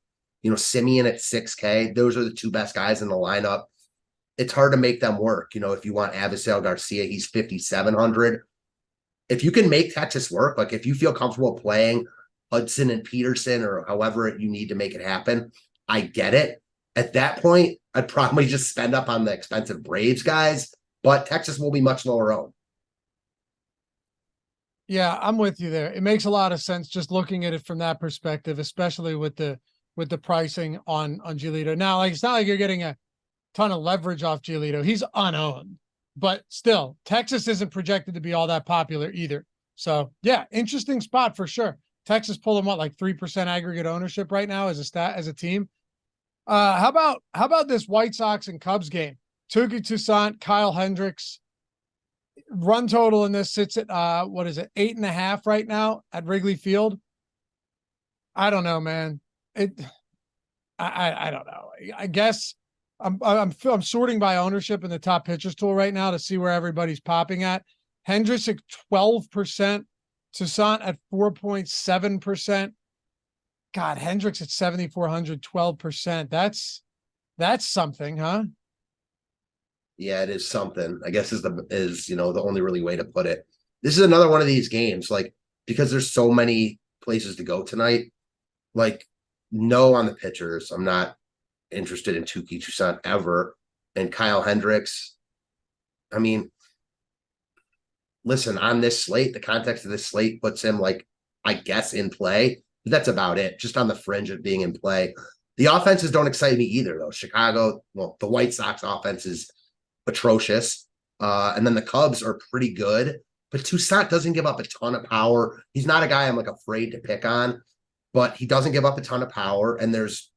Simeon at 6K. Those are the two best guys in the lineup. It's hard to make them work. If you want Avisel Garcia, he's 5,700. If you can make Texas work, like if you feel comfortable playing Hudson and Peterson or however you need to make it happen, I get it. At that point, I'd probably just spend up on the expensive Braves guys, but Texas will be much lower owned. Yeah, I'm with you there. It makes a lot of sense just looking at it from that perspective, especially with the pricing on Giolito. Now, it's not like you're getting a ton of leverage off Giolito. He's unowned, but still, Texas isn't projected to be all that popular either. So yeah, interesting spot for sure. Texas pulling like 3% aggregate ownership right now as a team. How about this White Sox and Cubs game? Touki Toussaint, Kyle Hendricks. Run total in this sits at 8.5 right now at Wrigley Field. I don't know, man. I don't know. I guess I'm sorting by ownership in the top pitchers tool right now to see where everybody's popping at. Hendricks at 12%, Toussaint at 4.7%. God, Hendricks at 7,400, 12%. That's something, huh? Yeah, it is something. I guess is the only really way to put it. This is another one of these games, like, because there's so many places to go tonight. Like, no on the pitchers. I'm not interested in Toussaint ever. And Kyle Hendricks. I mean, listen, on this slate, the context of this slate puts him, like, I guess, in play. But that's about it. Just on the fringe of being in play. The offenses don't excite me either, though. Chicago, well, the White Sox offense is atrocious. And then the Cubs are pretty good. But Toussaint doesn't give up a ton of power. He's not a guy I'm, like, afraid to pick on. But he doesn't give up a ton of power. And there's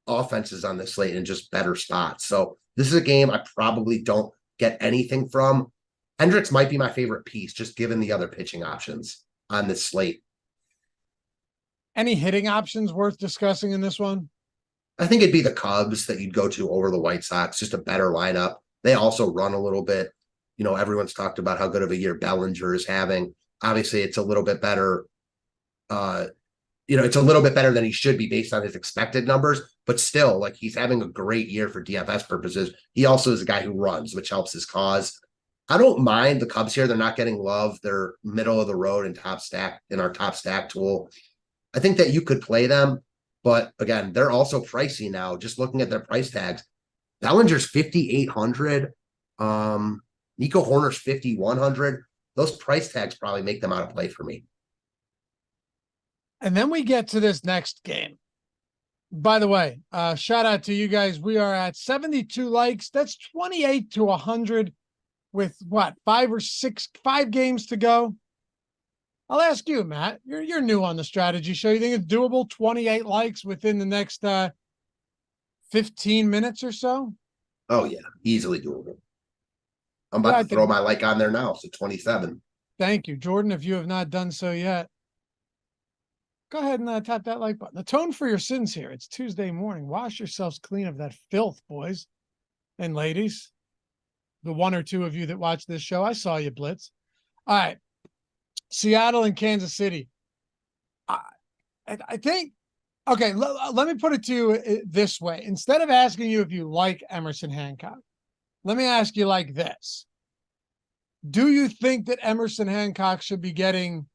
offenses on this slate in just better spots. So this is a game I probably don't get anything from. Hendricks might be my favorite piece, just given the other pitching options on this slate. Any hitting options worth discussing in this one? I think it'd be the Cubs that you'd go to over the White Sox, just a better lineup. They also run a little bit. Everyone's talked about how good of a year Bellinger is having. Obviously, it's a little bit better. It's a little bit better than he should be based on his expected numbers, but still, like, he's having a great year for DFS purposes. He also is a guy who runs, which helps his cause. I don't mind the Cubs here. They're not getting love. They're middle of the road in our top stack tool. I think that you could play them, but again, they're also pricey now. Just looking at their price tags, Bellinger's 5,800. Nico Horner's 5,100. Those price tags probably make them out of play for me. And then we get to this next game. By the way, shout out to you guys. We are at 72 likes. That's 28 to 100 with what, 5 games to go. I'll ask you, Matt. You're new on the strategy show. You think it's doable? 28 likes within the next 15 minutes or so? Oh yeah, easily doable. I'm about to throw my like on there now, so 27. Thank you, Jordan. If you have not done so yet, go ahead and tap that like button. Atone for your sins here. It's Tuesday morning. Wash yourselves clean of that filth, boys and ladies. The one or two of you that watch this show, I saw you, Blitz. All right. Seattle and Kansas City. I think, okay, let me put it to you this way. Instead of asking you if you like Emerson Hancock, let me ask you like this. Do you think that Emerson Hancock should be getting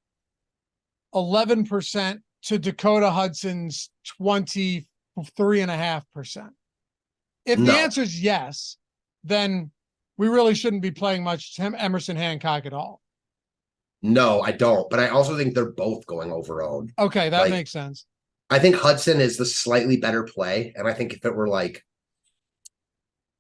11% to Dakota Hudson's 23.5%? If the answer is yes, then we really shouldn't be playing much Emerson Hancock at all. No, I don't. But I also think they're both going over owned. Okay, that makes sense. I think Hudson is the slightly better play. And I think if it were like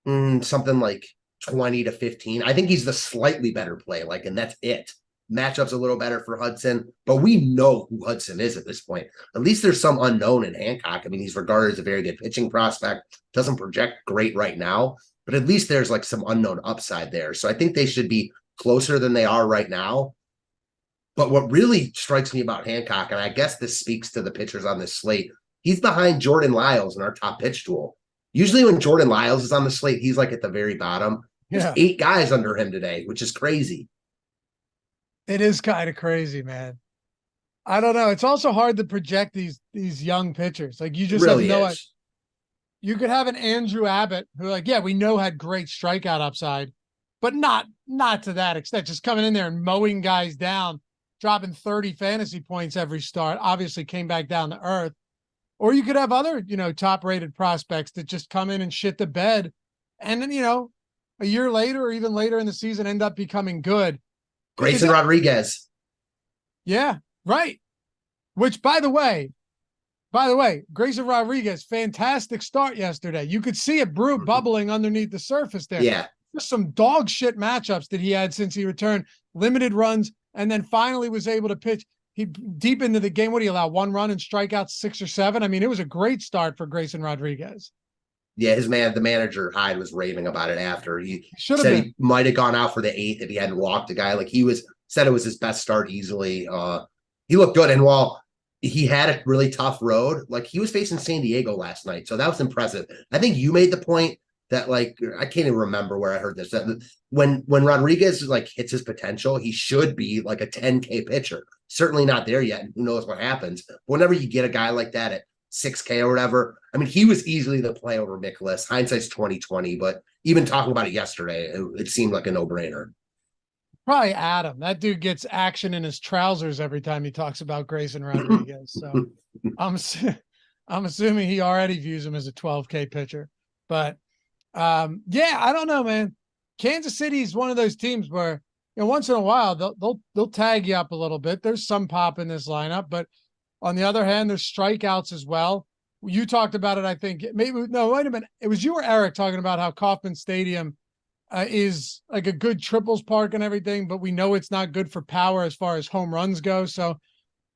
something like 20 to 15, I think he's the slightly better play. And that's it. Matchup's a little better for Hudson, but we know who Hudson is at this point. At least there's some unknown in Hancock. I mean, he's regarded as a very good pitching prospect. Doesn't project great right now, but at least there's like some unknown upside there. So I think they should be closer than they are right now. But what really strikes me about Hancock, and I guess this speaks to the pitchers on this slate, he's behind Jordan Lyles in our top pitch tool. Usually when Jordan Lyles is on the slate, he's like at the very bottom. There's 8 guys under him today, which is crazy. It is kind of crazy, man. I don't know. It's also hard to project these young pitchers. Like, you just really have no idea. You could have an Andrew Abbott who, we know had great strikeout upside, but not to that extent. Just coming in there and mowing guys down, dropping 30 fantasy points every start, obviously came back down to earth. Or you could have other, top-rated prospects that just come in and shit the bed, and then, a year later or even later in the season end up becoming good. Grayson Rodriguez. Yeah, right. Which, by the way, Grayson Rodriguez, fantastic start yesterday. You could see it bubbling underneath the surface there. Yeah. Just some dog shit matchups that he had since he returned, limited runs, and then finally was able to pitch. He deep into the game. What do you allow? 1 run and strike out 6 or 7. I mean, it was a great start for Grayson Rodriguez. Yeah, the manager Hyde was raving about it after. He said he might have gone out for the 8th if he hadn't walked a guy. Said it was his best start easily. He looked good, and while he had a really tough road, he was facing San Diego last night, so that was impressive. I think you made the point that like I can't even remember where I heard this. That when Rodriguez like hits his potential, he should be like a 10K pitcher. Certainly not there yet. And who knows what happens? But whenever you get a guy like that at 6K or whatever, I mean, he was easily the play over Mikolas. Hindsight's 2020, but even talking about it yesterday, it seemed like a no-brainer. Probably Adam. That dude gets action in his trousers every time he talks about Grayson Rodriguez. So I'm assuming he already views him as a 12K pitcher. But yeah, I don't know, man. Kansas City is one of those teams where, you know, once in a while they'll tag you up a little bit. There's some pop in this lineup, but on the other hand, there's strikeouts as well. You talked about it, I think. Maybe no, wait a minute. It was you or Eric talking about how Kauffman Stadium is like a good triples park and everything, but we know it's not good for power as far as home runs go. So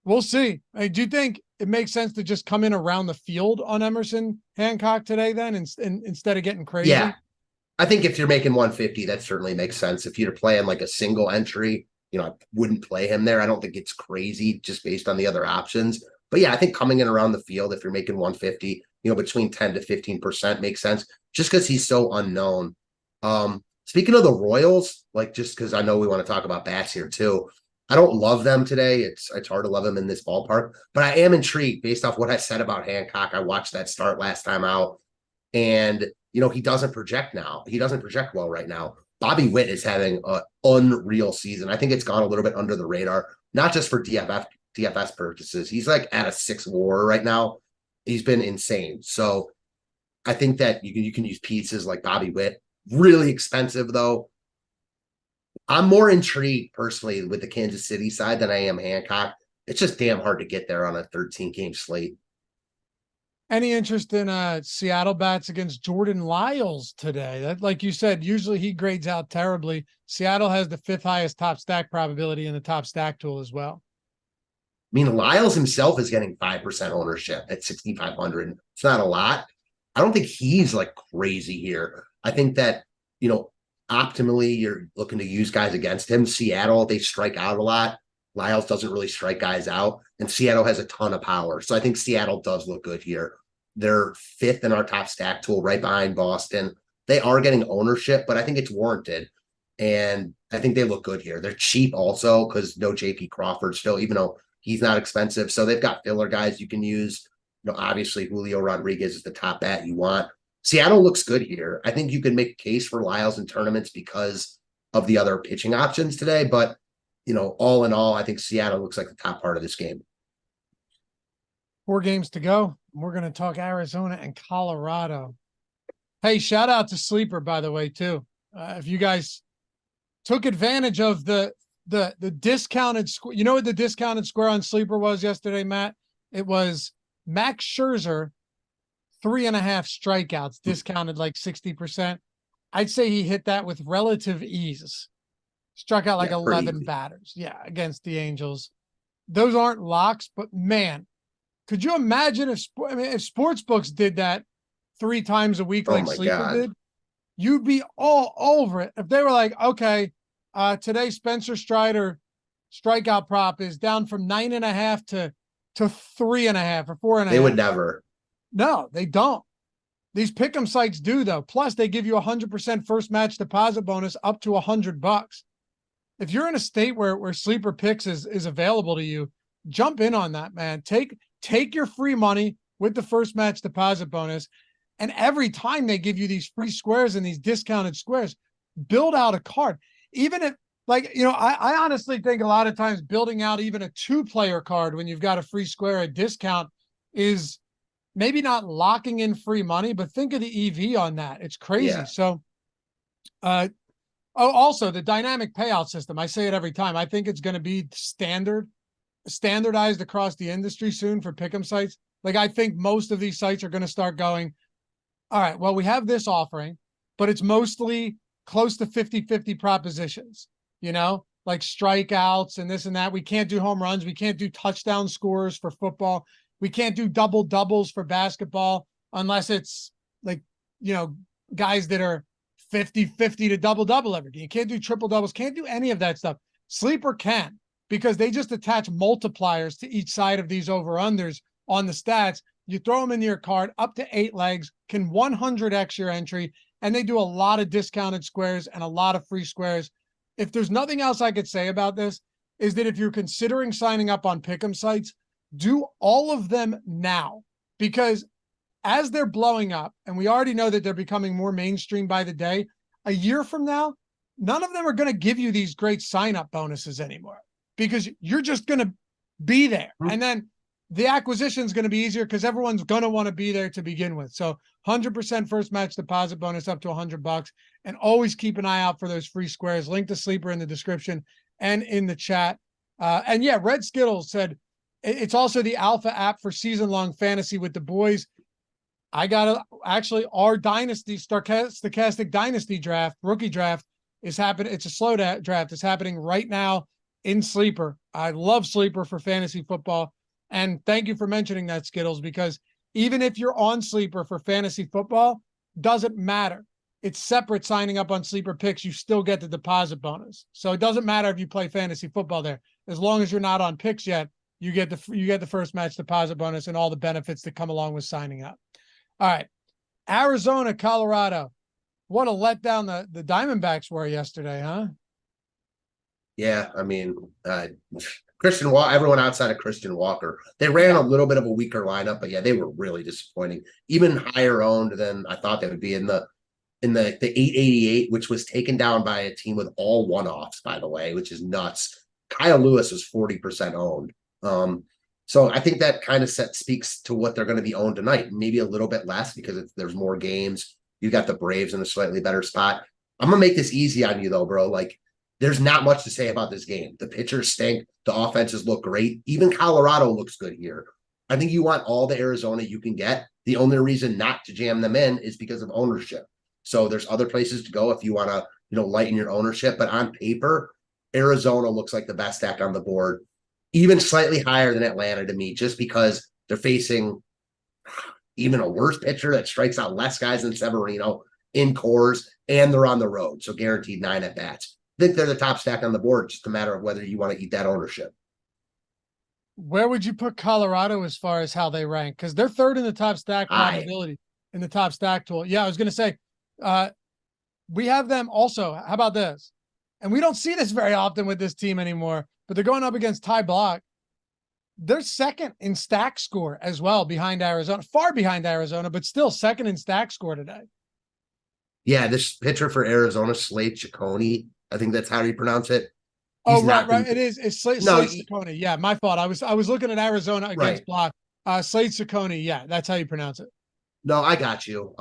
we'll see. Hey, do you think it makes sense to just come in around the field on Emerson Hancock today then instead of getting crazy? Yeah. I think if you're making 150, that certainly makes sense. If you're playing like a single entry, you know, I wouldn't play him there. I don't think it's crazy just based on the other options. But yeah, I think coming in around the field, if you're making 150, you know, between 10 to 15% makes sense just because he's so unknown. Speaking of the Royals, like just because I know we want to talk about bats here too. I don't love them today. It's hard to love them in this ballpark, but I am intrigued based off what I said about Hancock. I watched that start last time out, and you know, he doesn't project now. He doesn't project well right now. Bobby Witt is having an unreal season. I think it's gone a little bit under the radar, not just for DFS purposes. He's like at a 6 WAR right now. He's been insane. So I think that you can use pieces like Bobby Witt. Really expensive though. I'm more intrigued personally with the Kansas City side than I am Hancock. It's just damn hard to get there on a 13-game slate. Any interest in Seattle bats against Jordan Lyles today? That, like you said, usually he grades out terribly. Seattle has the 5th highest top stack probability in the top stack tool as well. I mean, Lyles himself is getting 5% ownership at 6,500. It's not a lot. I don't think he's like crazy here. I think that, you know, optimally you're looking to use guys against him. Seattle, they strike out a lot. Lyles doesn't really strike guys out, and Seattle has a ton of power. So I think Seattle does look good here. They're 5th in our top stack tool, right behind Boston. They are getting ownership, but I think it's warranted. And I think they look good here. They're cheap also because no JP Crawford still, even though he's not expensive. So they've got filler guys you can use. You know, obviously Julio Rodriguez is the top bat you want. Seattle looks good here. I think you can make a case for Lyles in tournaments because of the other pitching options today. But, you know, all in all, I think Seattle looks like the top part of this game. 4 games to go. We're going to talk Arizona and Colorado. Hey, shout out to Sleeper, by the way, too. If you guys took advantage of the discounted square, you know what the discounted square on Sleeper was yesterday, Matt? It was Max Scherzer, 3.5 strikeouts, discounted like 60%. I'd say he hit that with relative ease. Struck out like 11 batters. Yeah, against the Angels. Those aren't locks, but man, could you imagine if sports books did that 3 times a week like Sleeper did? You'd be all over it. If they were like, okay, today Spencer Strider strikeout prop is down from 9.5 to 3.5 or 4.5. They would never. No, they don't. These pick'em sites do though. Plus, they give you 100% first match deposit bonus up to $100. If you're in a state where Sleeper Picks is available to you, jump in on that, man. Take your free money with the first match deposit bonus, and every time they give you these free squares and these discounted squares, build out a card. Even if, like, you know, I honestly think a lot of times building out even a 2-player card when you've got a free square at discount is maybe not locking in free money, but think of the EV on that. It's crazy. Yeah. So, also the dynamic payout system. I say it every time. I think it's going to be standardized across the industry soon for pick'em sites. Like, I think most of these sites are going to start going, all right, well, we have this offering, but it's mostly close to 50-50 propositions, you know, like strikeouts and this and that. We can't do home runs. We can't do touchdown scores for football. We can't do double doubles for basketball unless it's like, you know, guys that are 50-50 to double every game. You can't do triple doubles, can't do any of that stuff. Sleeper can, because they just attach multipliers to each side of these over-unders on the stats. You throw them into your card up to 8 legs, can 100x your entry, and they do a lot of discounted squares and a lot of free squares. If there's nothing else I could say about this, is that if you're considering signing up on pick'em sites, do all of them now, because as they're blowing up, and we already know that they're becoming more mainstream by the day, a year from now, none of them are going to give you these great sign-up bonuses anymore, because you're just going to be there. And then the acquisition is going to be easier because everyone's going to want to be there to begin with. So 100% first match deposit bonus up to $100, and always keep an eye out for those free squares. Link to Sleeper in the description and in the chat. And yeah, Red Skittles said it's also the alpha app for season-long fantasy with the boys. I got actually our dynasty, stochastic dynasty draft, rookie draft is happening. It's a slow draft. It's happening right now in Sleeper. I love Sleeper for fantasy football. And thank you for mentioning that, Skittles, because even if you're on Sleeper for fantasy football, doesn't matter. It's separate signing up on Sleeper picks. You still get the deposit bonus. So it doesn't matter if you play fantasy football there. As long as you're not on picks yet, you get the first match deposit bonus and all the benefits that come along with signing up. All right. Arizona, Colorado. What a letdown the Diamondbacks were yesterday, huh? Yeah, I mean, Christian Walker, everyone outside of Christian Walker, they ran a little bit of a weaker lineup, but yeah, they were really disappointing. Even higher owned than I thought they would be in the 888, which was taken down by a team with all one-offs, by the way, which is nuts. Kyle Lewis was 40% owned. So I think that kind of speaks to what they're going to be owned tonight. Maybe a little bit less because there's more games. You got the Braves in a slightly better spot. I'm going to make this easy on you though, bro. Like, there's not much to say about this game. The pitchers stink. The offenses look great. Even Colorado looks good here. I think you want all the Arizona you can get. The only reason not to jam them in is because of ownership. So there's other places to go if you want to, lighten your ownership. But on paper, Arizona looks like the best stack on the board, even slightly higher than Atlanta to me, just because they're facing even a worse pitcher that strikes out less guys than Severino in cores, and they're on the road. So guaranteed 9 at-bats. I think they're the top stack on the board, just a matter of whether you want to eat that ownership. Where would you put Colorado as far as how they rank? Because they're third in the top stack probability in the top stack tool. Yeah, I was going to say, we have them also. How about this? And we don't see this very often with this team anymore, but they're going up against Ty Block. They're second in stack score as well, behind Arizona, far behind Arizona, but still second in stack score today. Yeah, this pitcher for Arizona, Slade Ciccone, I think that's how you pronounce it. He's right. It is. It's Slade Ciccone. Yeah, my fault. I was looking at Arizona against Block. Slade Ciccone. Yeah, that's how you pronounce it. No, I got you.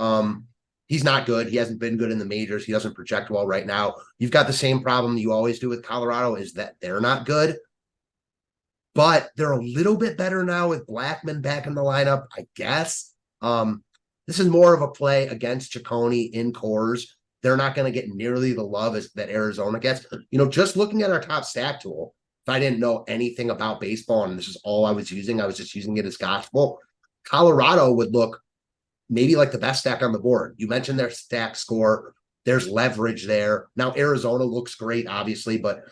He's not good. He hasn't been good in the majors. He doesn't project well right now. You've got the same problem you always do with Colorado, is that they're not good. But they're a little bit better now with Blackmon back in the lineup, I guess. This is more of a play against Ciccone in cores. They're not going to get nearly the love that Arizona gets. Just looking at our top stack tool, if I didn't know anything about baseball and this is all I was just using it as gospel, Colorado would look maybe like the best stack on the board. You mentioned their stack score. There's leverage there. Now, Arizona looks great, obviously, but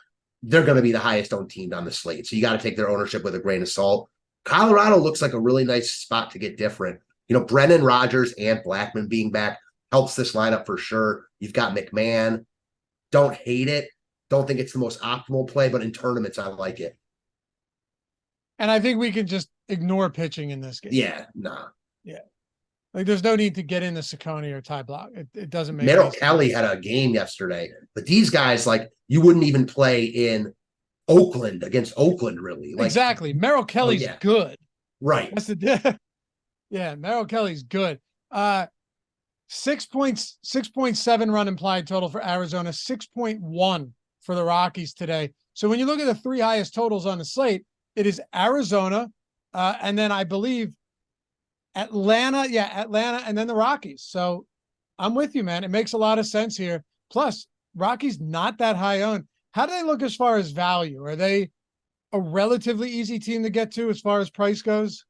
they're going to be the highest owned team on the slate. So you got to take their ownership with a grain of salt. Colorado looks like a really nice spot to get different. Brennan Rodgers and Blackmon being back helps this lineup for sure. You've got McMahon. Don't hate it. Don't think it's the most optimal play, but in tournaments, I like it. And I think we can just ignore pitching in this game. Yeah, nah. Yeah. Like, there's no need to get into Ciccone or Ty Block. It doesn't make Merrill Kelly had a game yesterday, but these guys, you wouldn't even play in Oakland against Oakland, really. Exactly. Merrill Kelly's good. Right. That's the yeah, Merrill Kelly's good. 6.7 run implied total for Arizona, 6.1 for the Rockies today. So when you look at the three highest totals on the slate, it is Arizona, and then I believe Atlanta, and then the Rockies. So I'm with you, man. It makes a lot of sense here. Plus, Rockies not that high owned. How do they look as far as value? Are they a relatively easy team to get to as far as price goes?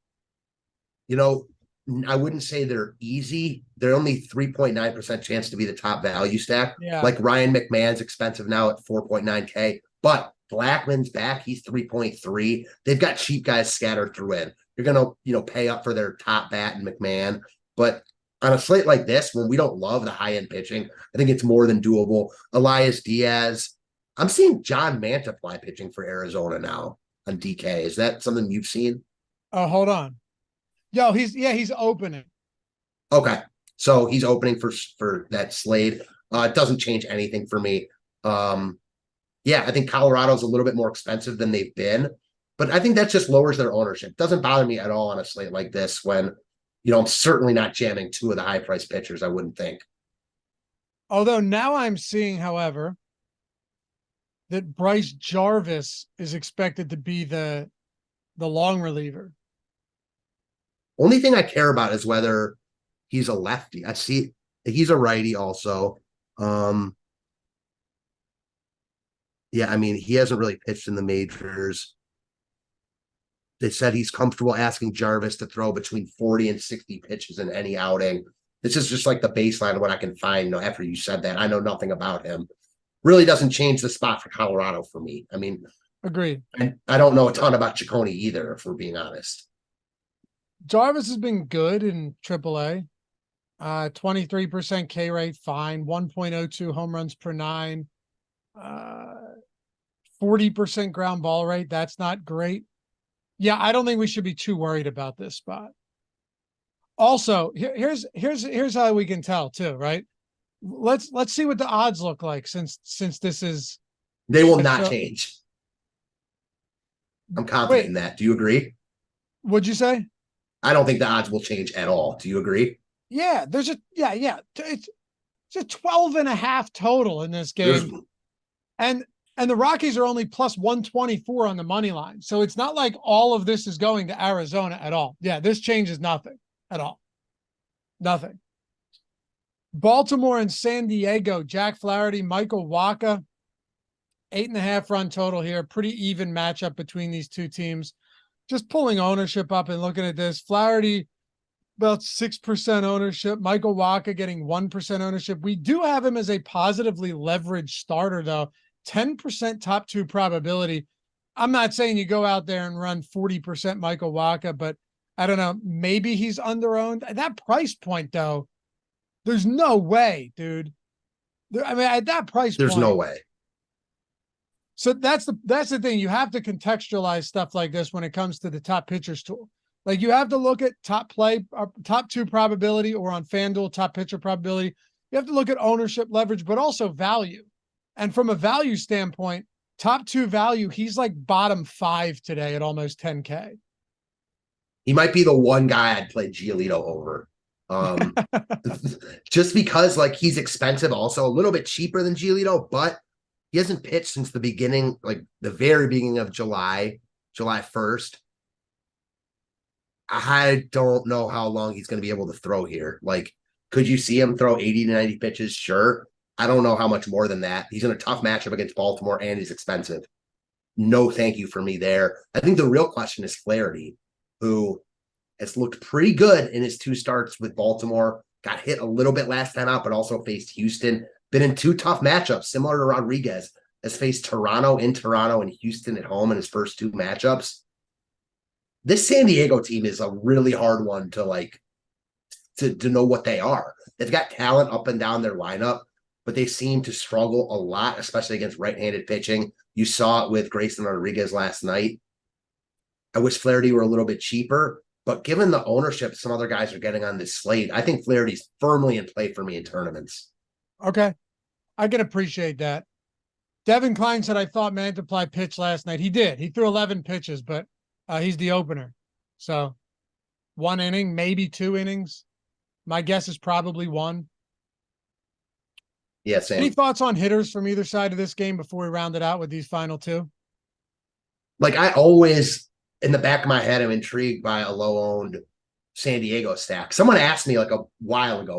I wouldn't say they're easy. They're only 3.9% chance to be the top value stack. Yeah. Like Ryan McMahon's expensive now at 4.9K, but Blackmon's back. He's 3.3. They've got cheap guys scattered through in. You're going to, pay up for their top bat and McMahon, but on a slate like this, when we don't love the high end pitching, I think it's more than doable. Elias Diaz. I'm seeing John Mantiply pitching for Arizona now on DK. Is that something you've seen? Oh, hold on. Yo, he's opening. Okay. So he's opening for that slate. It doesn't change anything for me. Yeah, I think Colorado's a little bit more expensive than they've been, but I think that just lowers their ownership. Doesn't bother me at all on a slate like this when, I'm certainly not jamming two of the high price pitchers, I wouldn't think. Although now I'm seeing, however, that Bryce Jarvis is expected to be the long reliever. Only thing I care about is whether he's a lefty. I see he's a righty also. Yeah, I mean, he hasn't really pitched in the majors. They said he's comfortable asking Jarvis to throw between 40 and 60 pitches in any outing. This is just like the baseline of what I can find. After you said that, I know nothing about him. Really doesn't change the spot for Colorado for me. I mean, agreed. And I don't know a ton about Ciccone either, if we're being honest. Jarvis has been good in AAA. 23% K rate, fine. 1.02 home runs per nine. 40% ground ball rate. That's not great. Yeah, I don't think we should be too worried about this spot. Also, here's how we can tell too, right? Let's see what the odds look like since this is. They will not change. I'm confident in that. Do you agree? What'd you say? I don't think the odds will change at all. Do you agree? Yeah, it's a 12.5 total in this game. And the Rockies are only plus 124 on the money line. So it's not like all of this is going to Arizona at all. Yeah, this changes nothing at all. Nothing. Baltimore and San Diego, Jack Flaherty, Michael Wacha, 8.5 run total here. Pretty even matchup between these two teams. Just pulling ownership up and looking at this. Flaherty, about 6% ownership. Michael Wacha getting 1% ownership. We do have him as a positively leveraged starter, though. 10% top two probability. I'm not saying you go out there and run 40% Michael Wacha, but I don't know. Maybe he's underowned. At that price point, though, there's no way, dude. I mean, at that price there's point, no way. So that's the thing. You have to contextualize stuff like this when it comes to the top pitchers tool. Like you have to look at top two probability, or on FanDuel, top pitcher probability. You have to look at ownership leverage, but also value. And from a value standpoint, top two value, he's like bottom 5 today at almost 10K. He might be the one guy I'd play Giolito over. Just because like he's expensive, also a little bit cheaper than Giolito, but he hasn't pitched since the beginning, like the very beginning of July 1st. I don't know how long he's going to be able to throw here. Like, could you see him throw 80 to 90 pitches? Sure. I don't know how much more than that. He's in a tough matchup against Baltimore, and he's expensive. No thank you for me there. I think the real question is Flaherty, who has looked pretty good in his 2 starts with Baltimore. Got hit a little bit last time out, but also faced Houston. Been in 2 tough matchups, similar to Rodriguez, has faced Toronto in Toronto and Houston at home in his first 2 matchups. This San Diego team is a really hard one to to know what they are. They've got talent up and down their lineup, but they seem to struggle a lot, especially against right-handed pitching. You saw it with Grayson Rodriguez last night. I wish Flaherty were a little bit cheaper, but given the ownership some other guys are getting on this slate, I think Flaherty's firmly in play for me in tournaments. Okay. I can appreciate that. Devin Klein said, I thought Mantiply pitched last night. He did. He threw 11 pitches, but he's the opener. So 1 inning, maybe 2 innings. My guess is probably 1. Yeah, same. Any thoughts on hitters from either side of this game before we round it out with these final 2? Like I always, in the back of my head, I'm intrigued by a low-owned San Diego stack. Someone asked me like a while ago,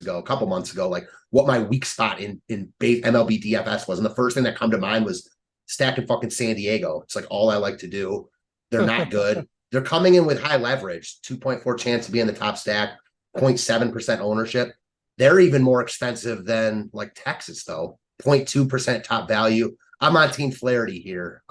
a couple months ago, like what my weak spot in MLB DFS was. And the first thing that come to mind was stacking fucking San Diego. It's like all I like to do. They're not good. They're coming in with high leverage, 2.4 chance to be in the top stack, 0.7% ownership. They're even more expensive than like Texas, though. 0.2% top value. I'm on Team Flaherty here.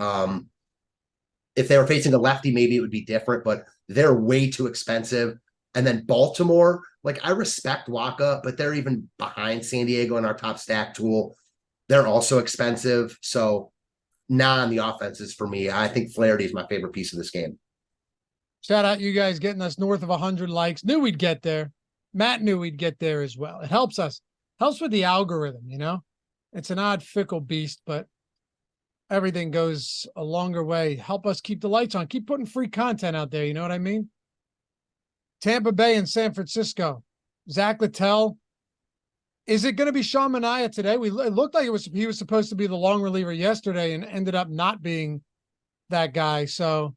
If they were facing a lefty, maybe it would be different, but they're way too expensive. And then Baltimore, like I respect Waka, but they're even behind San Diego in our top stack tool. They're also expensive. So on the offenses for me. I think Flaherty is my favorite piece of this game. Shout out you guys getting us north of 100 likes. Knew we'd get there. Matt knew we'd get there as well. It helps us. Helps with the algorithm, you know? It's an odd, fickle beast, but everything goes a longer way. Help us keep the lights on. Keep putting free content out there, you know what I mean? Tampa Bay and San Francisco. Zach Littell. Is it going to be Sean Manaea today? It looked like he was supposed to be the long reliever yesterday and ended up not being that guy. So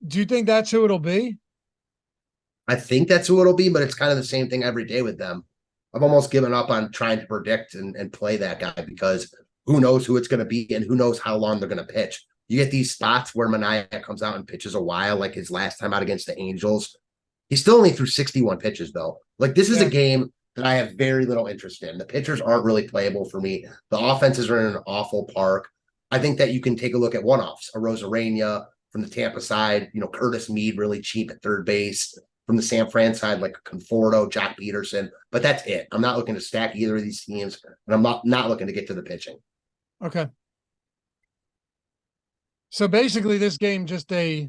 do you think that's who it'll be? I think that's who it'll be, but it's kind of the same thing every day with them. I've almost given up on trying to predict and play that guy because who knows who it's going to be and who knows how long they're going to pitch. You get these spots where Manaea comes out and pitches a while, like his last time out against the Angels. He still only threw 61 pitches, though. Like, this is a game that I have very little interest in. The pitchers aren't really playable for me. The offenses are in an awful park. I think that you can take a look at one-offs. A Rosarania from the Tampa side, Curtis Mead really cheap at third base. From the San Fran side, like Conforto, Jack Peterson. But that's it. I'm not looking to stack either of these teams, and I'm not looking to get to the pitching. Okay. So basically this game just a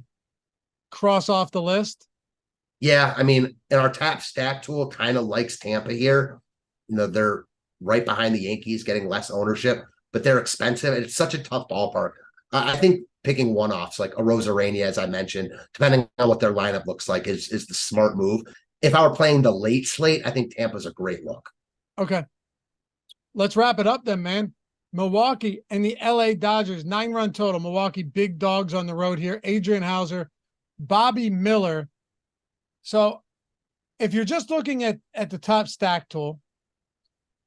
cross off the list? Yeah, I mean, and our top stack tool kind of likes Tampa here. They're right behind the Yankees, getting less ownership, but they're expensive, and it's such a tough ballpark. I think picking one-offs like a Rosarania, as I mentioned, depending on what their lineup looks like, is the smart move. If I were playing the late slate, I think Tampa's a great look. Okay. Let's wrap it up then, man. Milwaukee and the LA Dodgers, 9-run total. Milwaukee big dogs on the road here. Adrian Hauser, Bobby Miller. So if you're just looking at the top stack tool,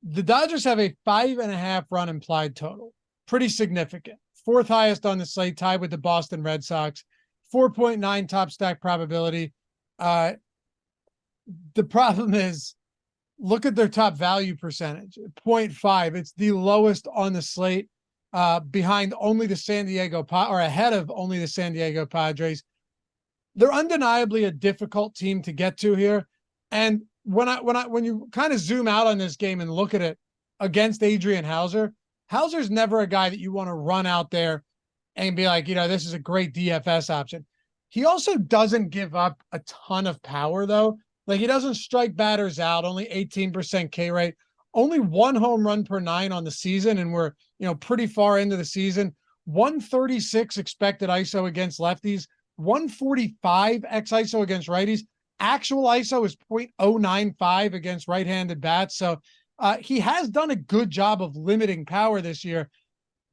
the Dodgers have a 5.5 run implied total. Pretty significant. Fourth highest on the slate, tied with the Boston Red Sox. 4.9 top stack probability. The problem is, look at their top value percentage, 0.5. It's the lowest on the slate, behind only the San Diego or ahead of only the San Diego Padres. They're undeniably a difficult team to get to here. And when you kind of zoom out on this game and look at it against Adrian Hauser, Hauser's never a guy that you want to run out there and be like, this is a great DFS option. He also doesn't give up a ton of power, though. Like, he doesn't strike batters out, only 18% K rate, only 1 home run per 9 on the season. And we're, pretty far into the season. 136 expected ISO against lefties, 145 x ISO against righties. Actual ISO is 0.095 against right-handed bats. So he has done a good job of limiting power this year.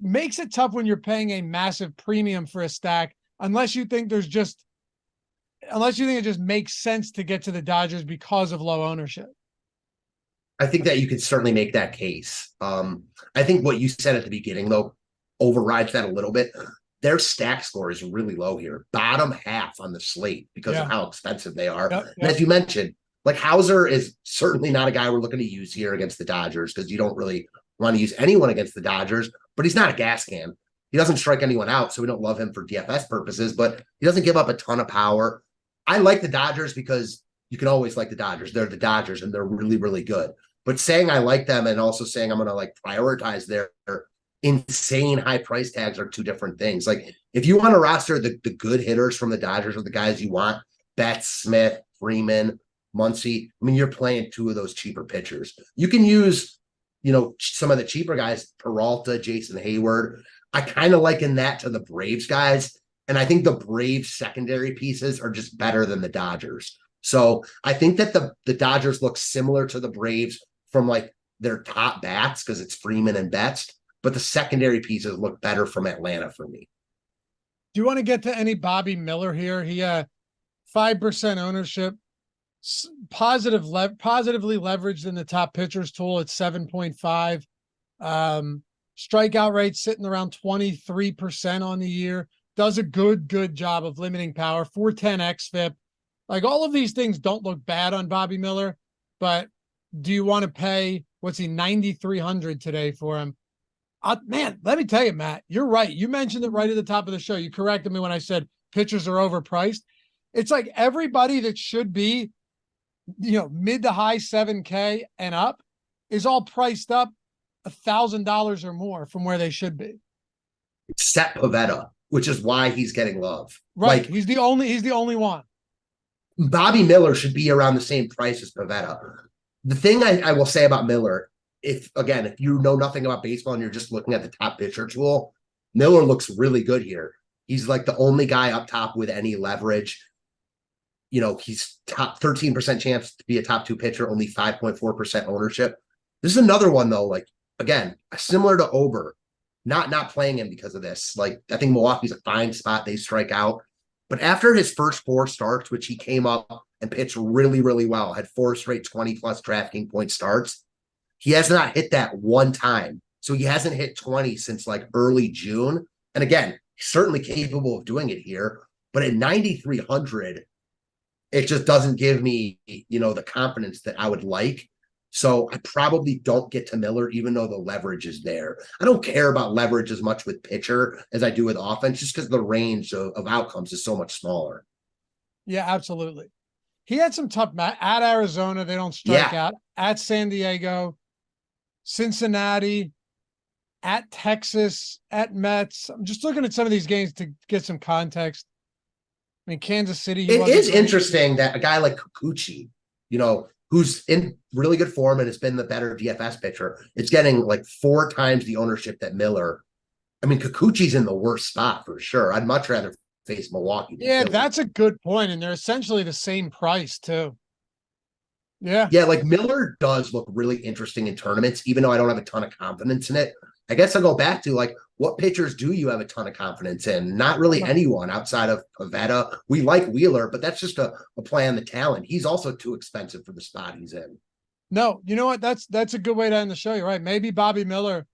Makes it tough when you're paying a massive premium for a stack, unless you think it just makes sense to get to the Dodgers because of low ownership. I think that you could certainly make that case. I think what you said at the beginning, though, overrides that a little bit. Their stack score is really low here, bottom half on the slate because of how expensive they are. Yep. And as you mentioned, like, Hauser is certainly not a guy we're looking to use here against the Dodgers, because you don't really want to use anyone against the Dodgers, but he's not a gas can. He doesn't strike anyone out, so we don't love him for DFS purposes, but he doesn't give up a ton of power. I like the Dodgers because you can always like the Dodgers. They're the Dodgers, and they're really, really good. But saying I like them and also saying I'm going to prioritize their insane high price tags are two different things. Like, if you want to roster the good hitters from the Dodgers or the guys you want, Betts, Smith, Freeman, Muncy, you're playing two of those cheaper pitchers. You can use, some of the cheaper guys, Peralta, Jason Hayward. I kind of liken that to the Braves guys. And I think the Braves secondary pieces are just better than the Dodgers. So I think that the Dodgers look similar to the Braves from their top bats, because it's Freeman and Betts, but the secondary pieces look better from Atlanta for me. Do you want to get to any Bobby Miller here? He 5% ownership, positively leveraged in the top pitchers tool at 7.5. Strikeout rate sitting around 23% on the year. Does a good job of limiting power. 410 xFIP. All of these things don't look bad on Bobby Miller, but do you want to pay, what's he, 9,300 today for him? Man, let me tell you, Matt, you're right. You mentioned it right at the top of the show. You corrected me when I said pitchers are overpriced. It's like everybody that should be mid to high 7K and up is all priced up $1,000 or more from where they should be. Except Pavetta, which is why he's getting love. Right. Like, he's the only one. Bobby Miller should be around the same price as Pavetta. The thing I will say about Miller, if you know nothing about baseball and you're just looking at the top pitcher tool, Miller looks really good here. He's like the only guy up top with any leverage. He's top 13% chance to be a top 2 pitcher, only 5.4% ownership. This is another one though, like, again, similar to Ober, not playing him because of this. Like, I think Milwaukee's a fine spot. They strike out. But after his first 4 starts, which he came up and pitched really, really well, had 4 straight 20-plus DraftKings point starts, he has not hit that one time. So he hasn't hit 20 since like early June. And again, he's certainly capable of doing it here. But at 9,300, it just doesn't give me, the confidence that I would like. So I probably don't get to Miller, even though the leverage is there. I don't care about leverage as much with pitcher as I do with offense, just because the range of outcomes is so much smaller. Yeah, absolutely. He had some tough at Arizona. They don't strike out. At San Diego, Cincinnati, at Texas, at Mets. I'm just looking at some of these games to get some context. I mean, Kansas City. It is interesting that a guy like Kikuchi, who's in really good form and has been the better DFS pitcher, it's getting like 4 times the ownership that Miller. I mean, Kikuchi's in the worst spot for sure. I'd much rather face Milwaukee. Yeah, that's a good point. And they're essentially the same price too. Yeah. Yeah, like Miller does look really interesting in tournaments, even though I don't have a ton of confidence in it. I guess I'll go back to like, what pitchers do you have a ton of confidence in? Not really anyone outside of Pavetta. We like Wheeler, but that's just a play on the talent. He's also too expensive for the spot he's in. No, you know what? That's a good way to end the show. You're right. Maybe Bobby Miller,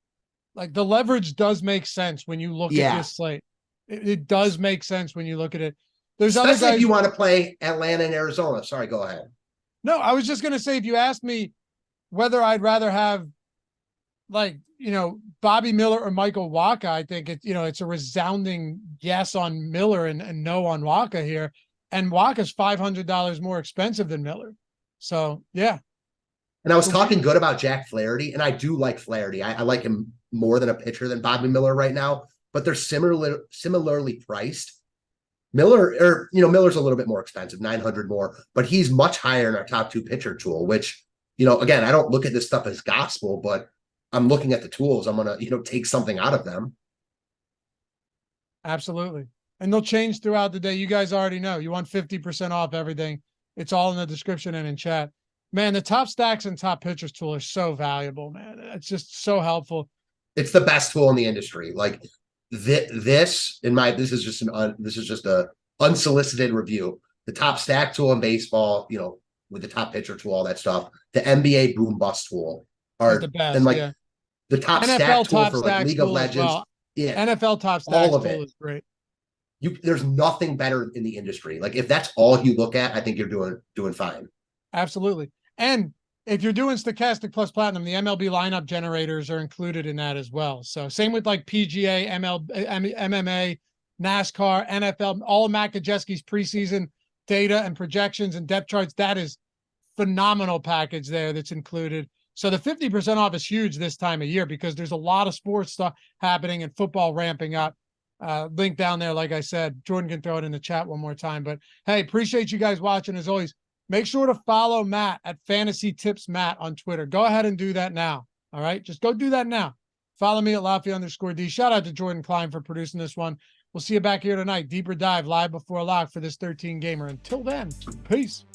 like the leverage does make sense when you look at this slate. It does make sense when you look at it. There's especially other guys, if you want to play Atlanta and Arizona. Sorry, go ahead. No, I was just going to say, if you asked me whether I'd rather have Bobby Miller or Michael Wacha, I think it's a resounding yes on Miller and no on Wacha here. And Wacha's $500 more expensive than Miller. So, yeah. And I was talking good about Jack Flaherty, and I do like Flaherty. I like him more than a pitcher than Bobby Miller right now, but they're similarly priced. Miller's a little bit more expensive, 900 more, but he's much higher in our top 2 pitcher tool, which, again, I don't look at this stuff as gospel, but I'm looking at the tools. I'm going to, take something out of them. Absolutely. And they'll change throughout the day. You guys already know. You want 50% off everything. It's all in the description and in chat. Man, the top stacks and top pitchers tool are so valuable, man. It's just so helpful. It's the best tool in the industry. Like this is just a unsolicited review. The top stack tool in baseball, with the top pitcher tool, all that stuff. The NBA boom bust tool are the best. And the top NFL stack tool top for like League of Legends. Well. Yeah, NFL top stack all of tool it is great. There's nothing better in the industry. Like if that's all you look at, I think you're doing fine. Absolutely. And if you're doing Stochastic plus Platinum, the MLB lineup generators are included in that as well. So same with like PGA, MMA, NASCAR, NFL, all of Matt Gajewski's preseason data and projections and depth charts. That is phenomenal package there that's included. So the 50% off is huge this time of year because there's a lot of sports stuff happening and football ramping up. Link down there, like I said. Jordan can throw it in the chat one more time. But hey, appreciate you guys watching as always. Make sure to follow Matt at Fantasy Tips Matt on Twitter. Go ahead and do that now. All right, just go do that now. Follow me at Laffy_D. Shout out to Jordan Klein for producing this one. We'll see you back here tonight. Deeper dive live before lock for this 13 gamer. Until then, peace.